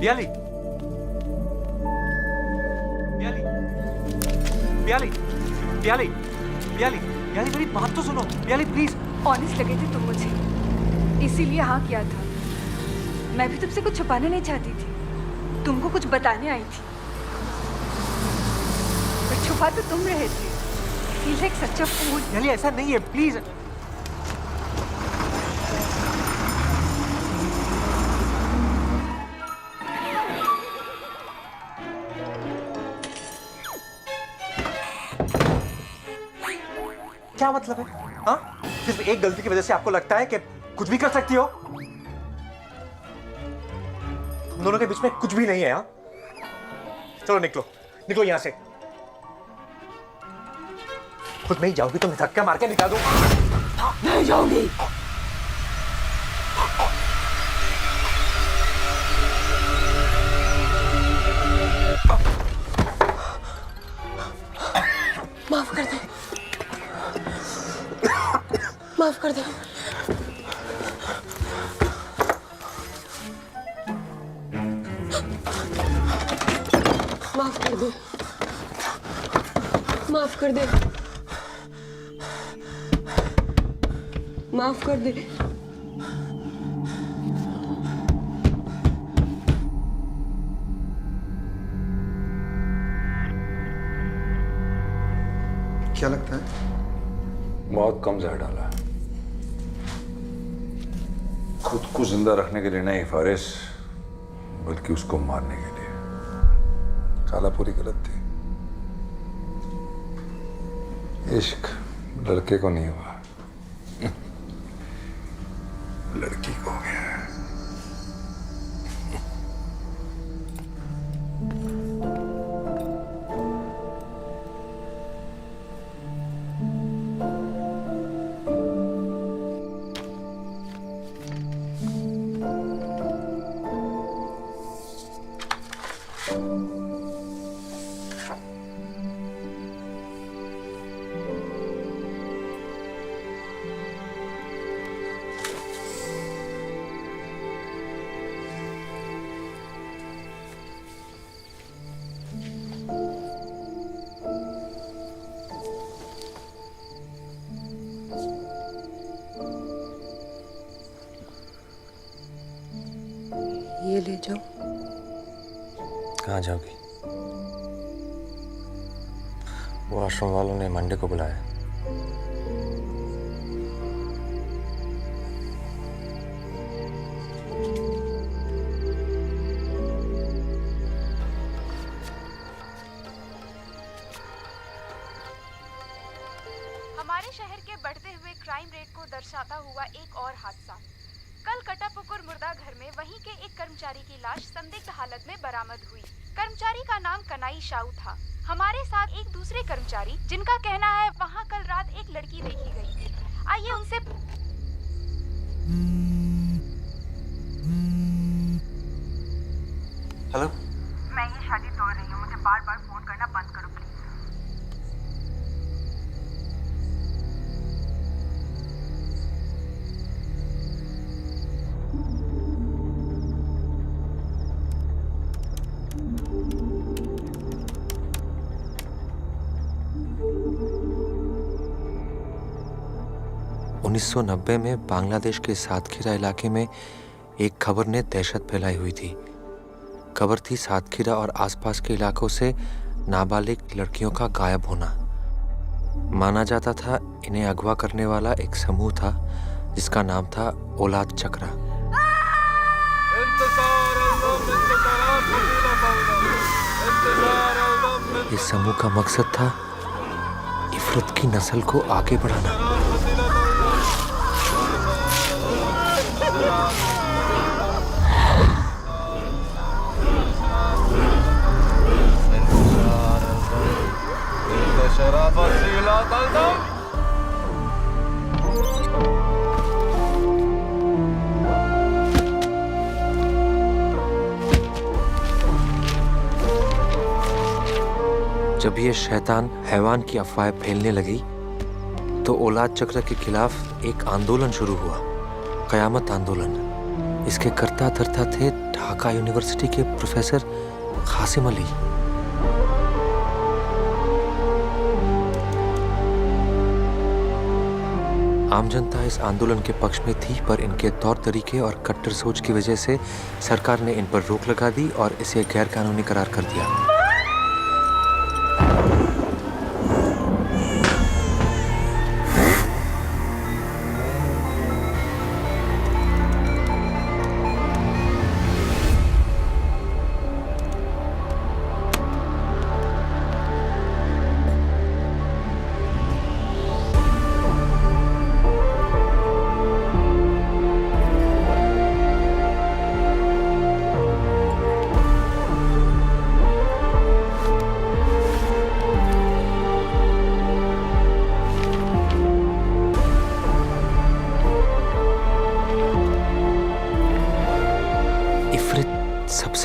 पियाली पियाली पियाली पियाली पियाली मेरी बात तो सुनो पियाली प्लीज। ऑनेस्ट लगे थे तुम मुझे, इसीलिए हाँ किया था। मैं भी तुमसे कुछ छुपाने नहीं चाहती थी, तुमको कुछ बताने आई थी। वहाँ तो तुम रहे थे। He's like such a fool. यानी ऐसा नहीं है, प्लीज। क्या मतलब है? हाँ? सिर्फ एक गलती की वजह से आपको लगता है कि कुछ भी कर सकती हो? हम दोनों के बीच में कुछ भी नहीं है। हाँ? चलो निकलो, निकलो यहाँ से। खुद नहीं जाओगी तो मैं धक्का मार के निकाल दूंगा। नहीं जाऊंगी। माफ कर दे, माफ कर दे। माफ कर दे, माफ कर दे, माफ कर दे। क्या लगता है? बहुत कम जहर डाला है। खुद को जिंदा रखने के लिए नहीं फारिस, बल्कि उसको मारने के लिए। साला पूरी गलत थी। इश्क लड़के को नहीं हुआ, लड़की को हो गया। ये ले जाओ। कहाँ जाओगी? वो आश्रम वालों ने मंडे को बुलाया। हमारे शहर के बढ़ते हुए क्राइम रेट को दर्शाता हुआ एक और हादसा। कल कटापुकुर मुर्दा घर में वहीं के एक कर्मचारी की लाश संदिग्ध हालत में बरामद हुई। कर्मचारी का नाम कनाई शाऊ था। हमारे साथ एक दूसरे कर्मचारी जिनका कहना है वहां कल रात एक लड़की देखी गई थी। आइए उनसे। हेलो, मैं ये शादी तोड़ रही हूँ, मुझे बार बार फोन करना बंद करो प्लीज। उन्नीस 1990 में बांग्लादेश के सातखीरा इलाके में एक खबर ने दहशत फैलाई हुई थी। खबर थी सातखीरा और आसपास के इलाकों से नाबालिग लड़कियों का गायब होना। माना जाता था इन्हें अगवा करने वाला एक समूह था जिसका नाम था औलाद चक्रा। इस समूह का मकसद था इफरत की नस्ल को आगे बढ़ाना। जब ये शैतान हैवान की अफवाहें फैलने लगी तो औलाद चक्र के खिलाफ एक आंदोलन शुरू हुआ, कयामत आंदोलन। इसके कर्ता धर्ता थे ढाका यूनिवर्सिटी के प्रोफेसर कासिम अली। आम जनता इस आंदोलन के पक्ष में थी, पर इनके तौर तरीके और कट्टर सोच की वजह से सरकार ने इन पर रोक लगा दी और इसे गैर कानूनी करार कर दिया।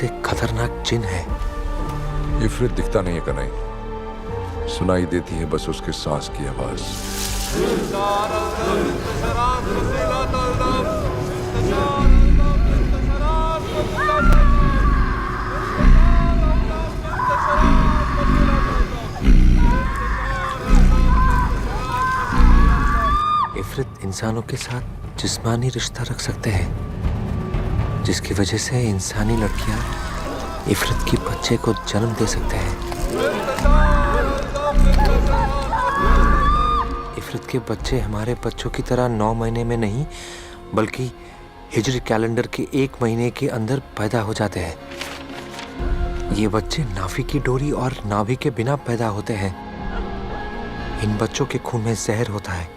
सबसे खतरनाक जिन है। इफरित दिखता नहीं है कन्हई, सुनाई देती है बस उसके सांस की आवाज। इफरित इंसानों के साथ जिस्मानी रिश्ता रख सकते हैं, जिसकी वजह से इंसानी लड़कियां इफरित की बच्चे को जन्म दे सकते हैं। इफरित के बच्चे हमारे बच्चों की तरह 9 महीने में नहीं, बल्कि हिजरी कैलेंडर के 1 महीने के अंदर पैदा हो जाते हैं। ये बच्चे नाफी की डोरी और नाभि के बिना पैदा होते हैं। इन बच्चों के खून में जहर होता है।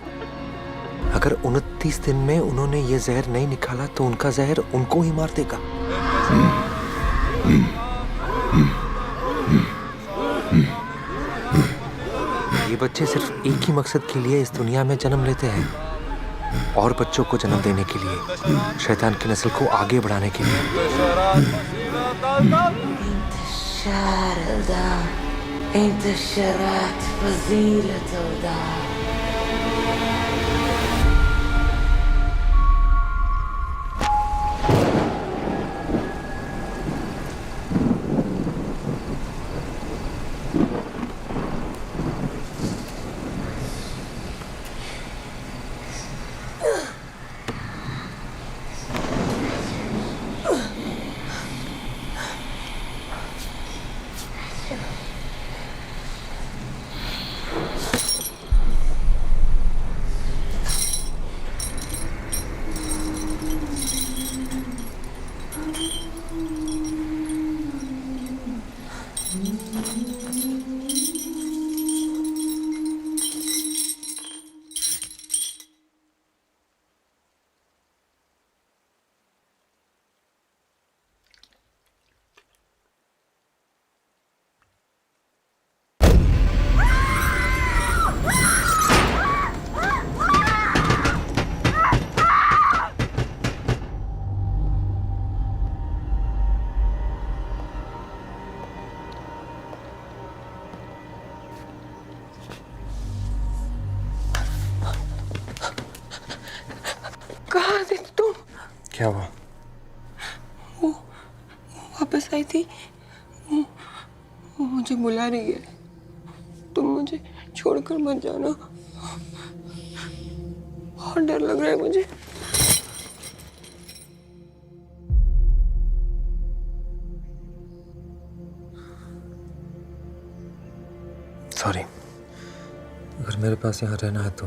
अगर 29 दिन में उन्होंने ये जहर नहीं निकाला तो उनका जहर उनको ही मार देगा। ये बच्चे सिर्फ एक ही मकसद के लिए इस दुनिया में जन्म लेते हैं, और बच्चों को जन्म देने के लिए, शैतान की नस्ल को आगे बढ़ाने के लिए। क्या हुआ? वो वापस आई थी। वो मुझे बुला रही है। तुम मुझे छोड़कर मत जाना। बहुत डर लग रहा है मुझे। सॉरी, अगर मेरे पास यहाँ रहना है तो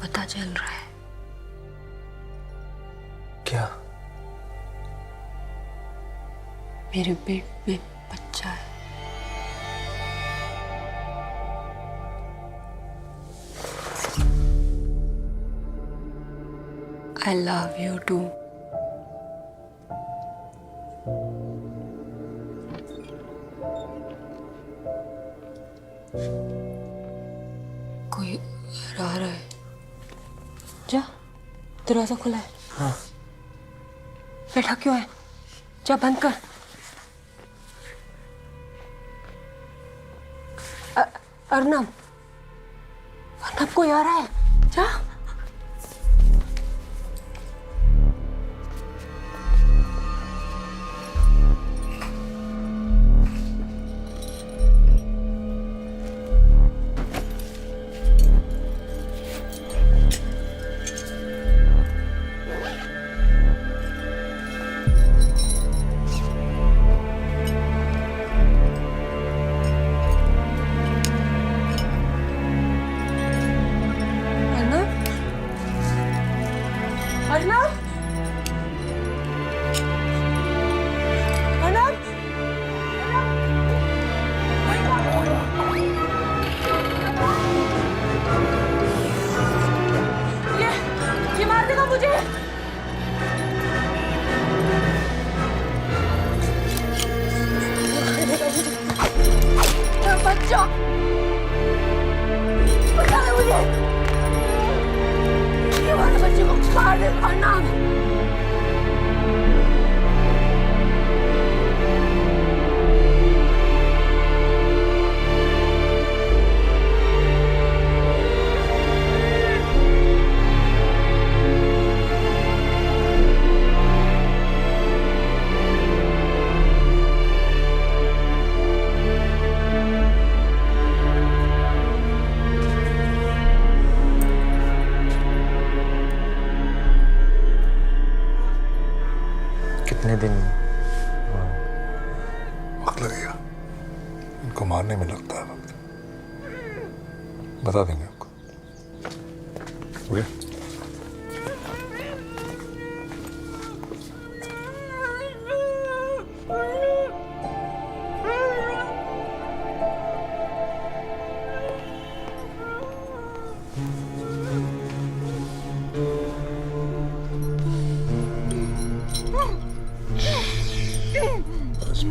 पता चल रहा है। क्या? मेरे पेट में बच्चा है। I love you too. कोई आ रहा है। जा, दरवाजा खुला है। हाँ। बैठा क्यों है? जा बंद कर। अर्नब, अर्नब कोई आ रहा है। जा। कितने दिन वक्त लगेगा, इनको मारने में लगता है वक्त। बता देंगे आपको। ओके?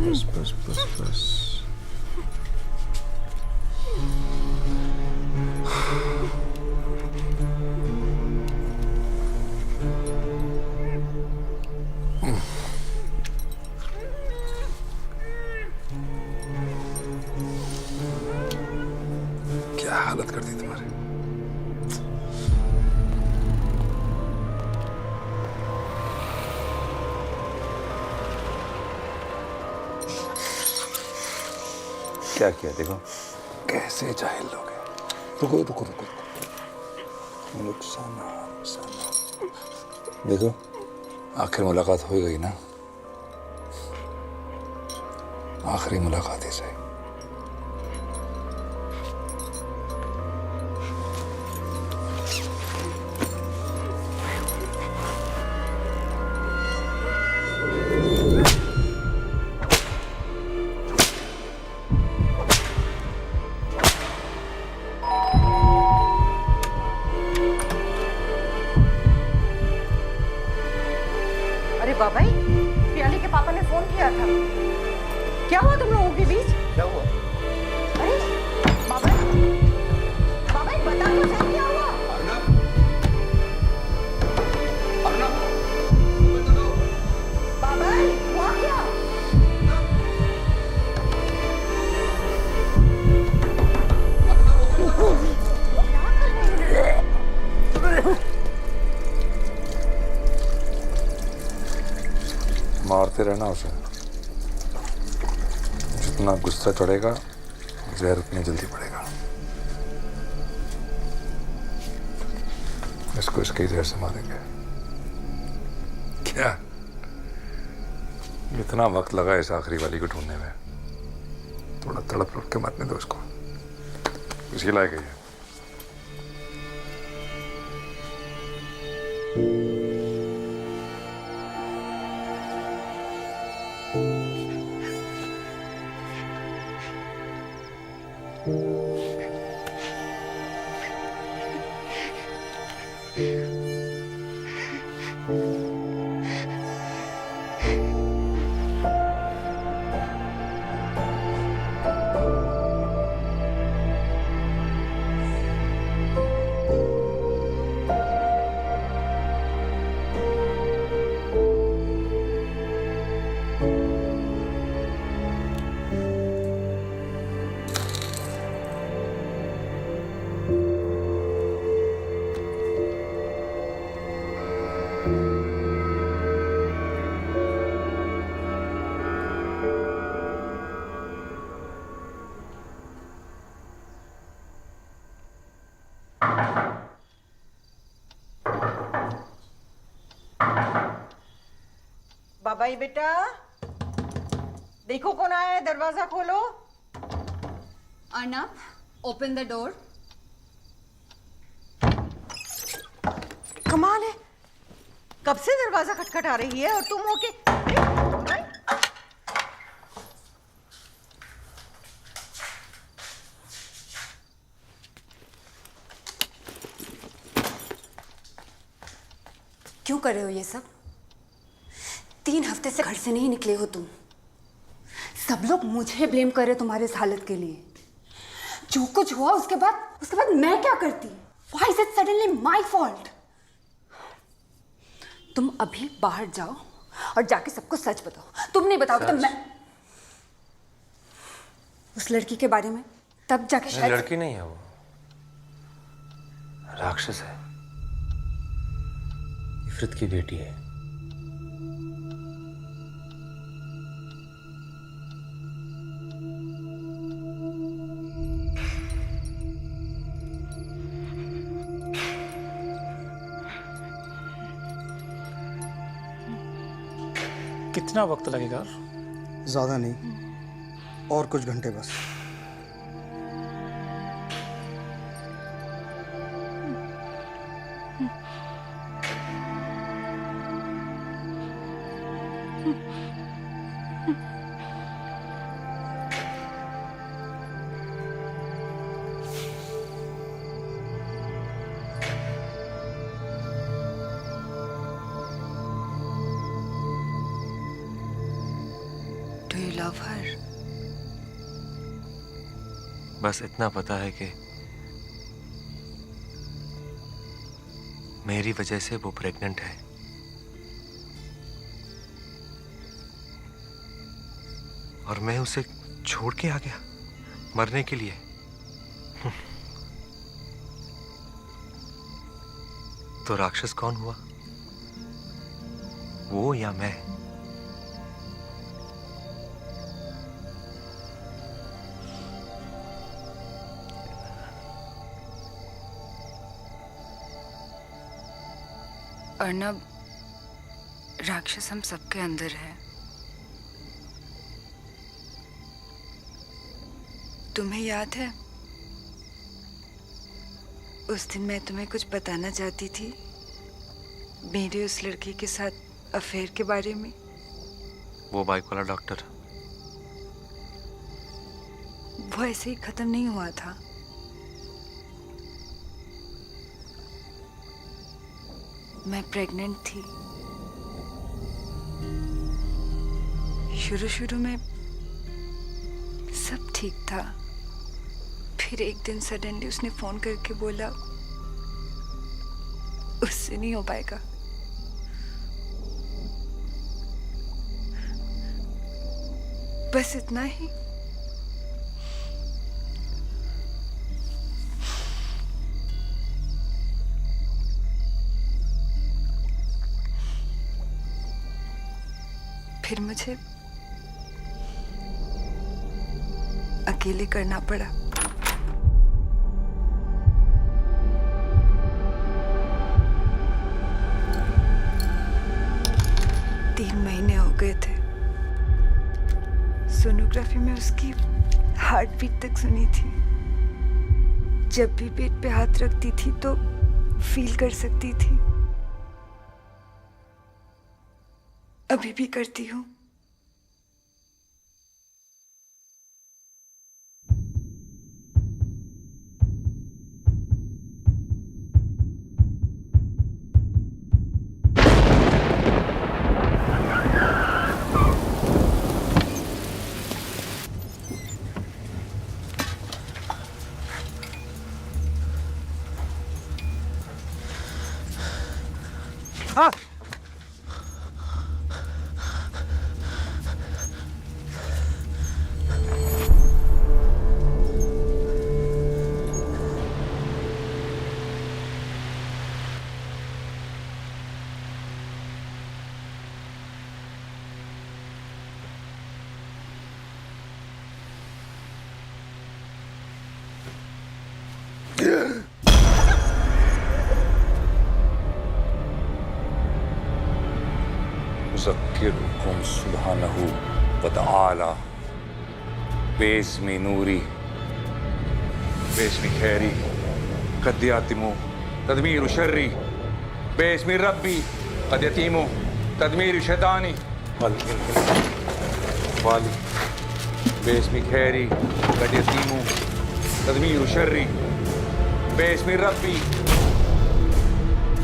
बस बस बस बस। क्या हालत कर दी तुम्हारी। क्या किया देखो। कैसे जाहिल लोग हैं। रुको रुको रुको रुको। देखो आखिर मुलाकात हो गई ना, आखिरी मुलाकात ही सही। अरे बाबाई, प्याली के पापा ने फोन किया था। क्या हुआ तुम लोगों के बीच? क्या हुआ? अरे बाबाई, बाबाई बता तो सही क्या हुआ? बाबाई हुआ क्या? मारते रहना उसे। जितना गुस्सा चढ़ेगा जहर उतनी जल्दी पड़ेगा। इसको इसके जहर से मारेंगे। क्या इतना वक्त लगा इस आखिरी वाली को ढूंढने में? थोड़ा तड़प तड़प के मरने दो इसको। इसी लायक है। बाबाई बेटा, देखो कौन आया है, दरवाजा खोलो। Arnab, open the door. कमाल है, कब से दरवाजा खटखटा रही है और तुम होके क्यों कर रहे हो ये सब? 3 हफ्ते से घर से नहीं निकले हो तुम। सब लोग मुझे ब्लेम कर रहे तुम्हारे इस हालत के लिए। जो कुछ हुआ उसके बाद मैं क्या करती? Why is it suddenly my fault? तुम अभी बाहर जाओ और जाके सबको सच बताओ। तुम नहीं बताओगे तो मैं उस लड़की के बारे में तब जाके शायद। लड़की नहीं है वो, राक्षस है, इफरत की बेटी है। कितना वक्त लगेगा? ज़्यादा नहीं, और कुछ घंटे बस। Do you love her? बस इतना पता है कि मेरी वजह से वो प्रेग्नेंट है। और मैं उसे छोड़ के आ गया मरने के लिए। तो राक्षस कौन हुआ, वो या मैं? अर्नब, राक्षस हम सबके अंदर है। तुम्हें याद है उस दिन मैं तुम्हें कुछ बताना चाहती थी, मेरे उस लड़की के साथ अफेयर के बारे में? वो बाइक वाला डॉक्टर, वो ऐसे ही खत्म नहीं हुआ था। मैं प्रेग्नेंट थी। शुरू में सब ठीक था, फिर एक दिन सडनली उसने फोन करके बोला उससे नहीं हो पाएगा। बस इतना ही। फिर मुझे अकेले करना पड़ा। तीन महीने हो गए थे। सोनोग्राफी में उसकी हार्ट बीट तक सुनी थी। जब भी पेट पे हाथ रखती थी तो फील कर सकती थी। अभी भी करती हूँ। उज़क्किरुकुम सुब्हानहू व तआला बेस्मी नूरी बेस्मी खैरी कद यातिमु तदमीर शर्री बेस्मी रब्बी कद यतीमु तदमीर शैतानी वाली बेस्मी खैरी कद यतीमु तदमीर शर्री बेस्मी रब्बी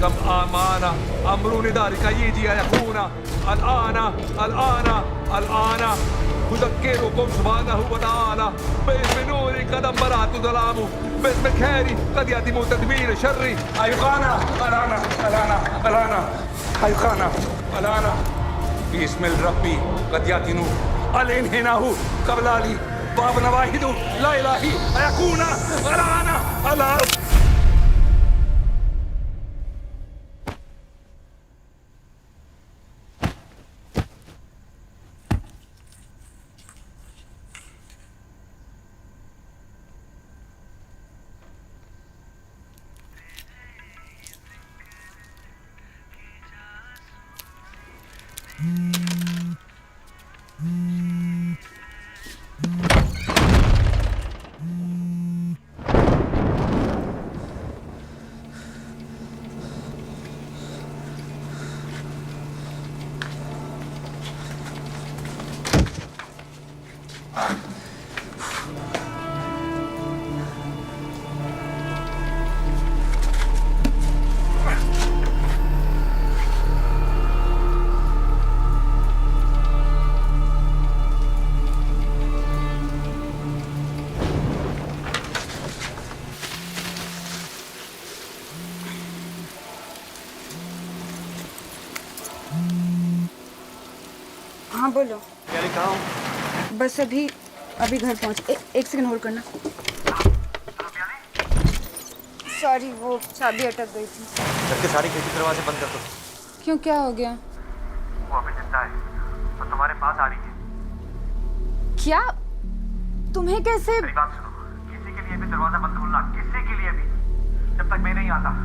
कम आमाना अमरू निदारी का ये जिया यकूना अल-आना अल-आना अल-आना उज़क्किरुकुम सुब्हानहू व तआला बिस्मि नूरी कद बरातु ज़लामु बिस्मि खैरी कद यतीमु तदमीर शर्री अयकाना अलाना अलाना अलाना अयकाना अलाना बिस्मिल रब्बी कद यतीनु अल-इन्हिनाहु कबलाली बाब नवाहिदु ला इलाही अयकूना अलाना अला। हाँ बोलो। यानी कहाँ हो? बस अभी घर पहुँच। एक सेकंड होल्ड करना। सॉरी वो चाबी अटक गई थी। घर के सारे खिड़की दरवाजे बंद कर दो। क्यों, क्या हो गया? वो अभी जिंदा है और तुम्हारे पास आ रही है। क्या? तुम्हें कैसे? मेरी बात सुनो, किसी के लिए भी दरवाजा बंद खोलना, किसी के लिए भी, जब तक मैं नहीं आता।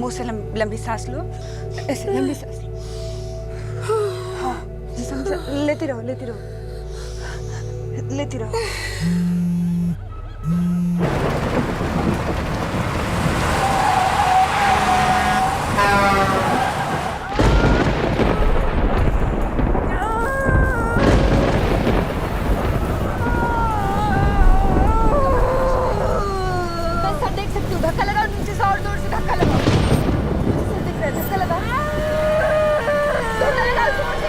मुंह से लंबी सांस लो, ऐसे लंबी सांस लो। हाँ, लेती रहो, लेती रहो, लेती रहो। धक्का लगाओ, नीचे से और जोर से धक्का लगाओ। दिख रहा है, धक्का लगाओ, धक्का लगाओ जोर से।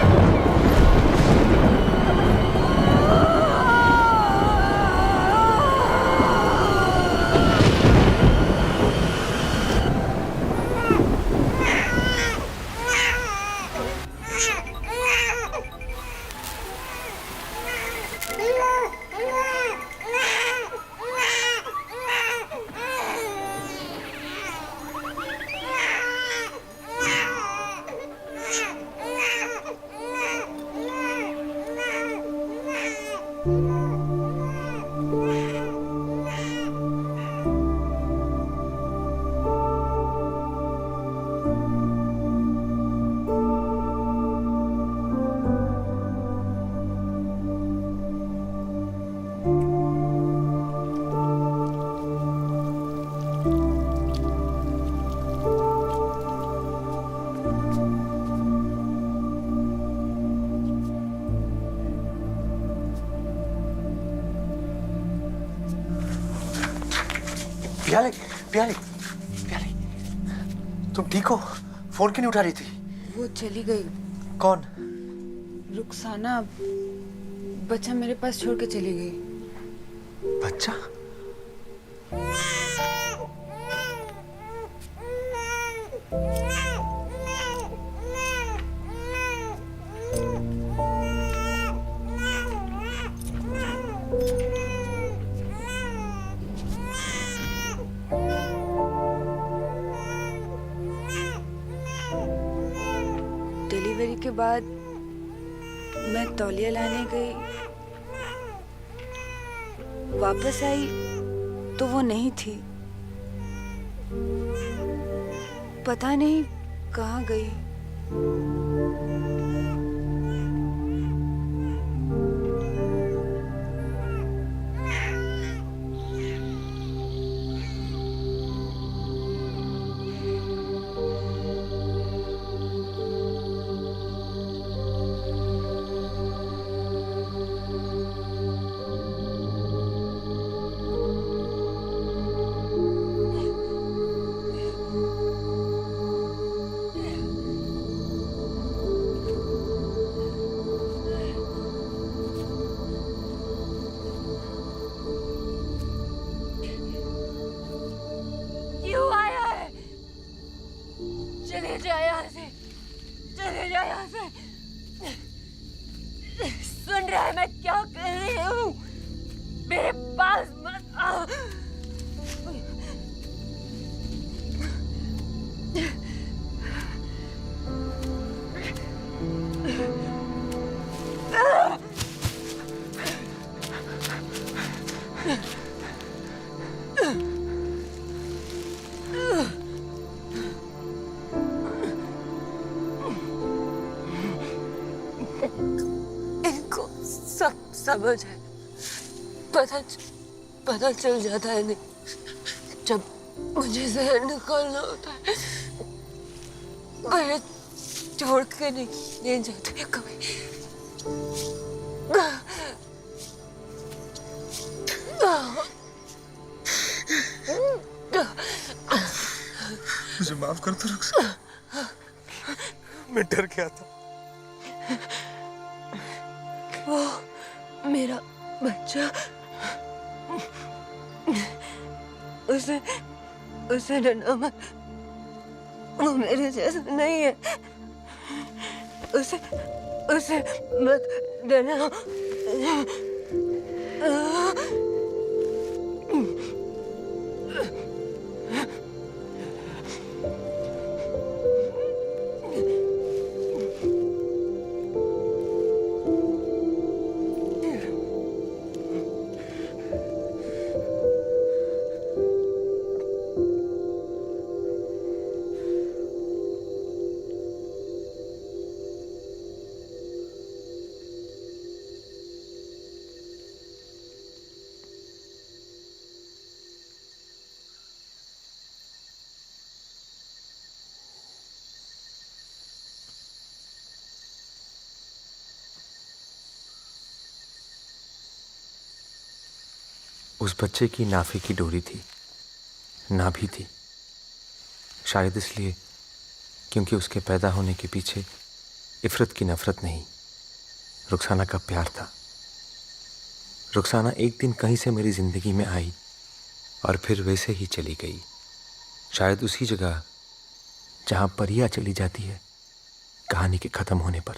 प्याले, प्याले, प्याले, तुम ठीक हो? फोन क्यों नहीं उठा रही थी? वो चली गई। कौन? रुखसाना बच्चा मेरे पास छोड़ के चली गई। बच्चा? डिलीवरी के बाद मैं तौलिया लाने गई, वापस आई तो वो नहीं थी। पता नहीं कहाँ गई। क्या कर रहे हो? मेरे पास मत आओ। इनको सब समझ है, पता चल जाता है नहीं जब मुझे जहर निकालना होता है। मैं छोड़ के नहीं जाते कभी। मुझे माफ कर दो रुखसाना, मैं डर गया था। वो मेरा बच्चा, उसे डरना मत, वो मेरे जैसा नहीं है। उसे मत डरना। उस बच्चे की नाफे की डोरी थी, नाभि थी। शायद इसलिए क्योंकि उसके पैदा होने के पीछे इफरत की नफरत नहीं, रुखसाना का प्यार था। रुखसाना एक दिन कहीं से मेरी जिंदगी में आई और फिर वैसे ही चली गई। शायद उसी जगह जहां परियां चली जाती है कहानी के खत्म होने पर।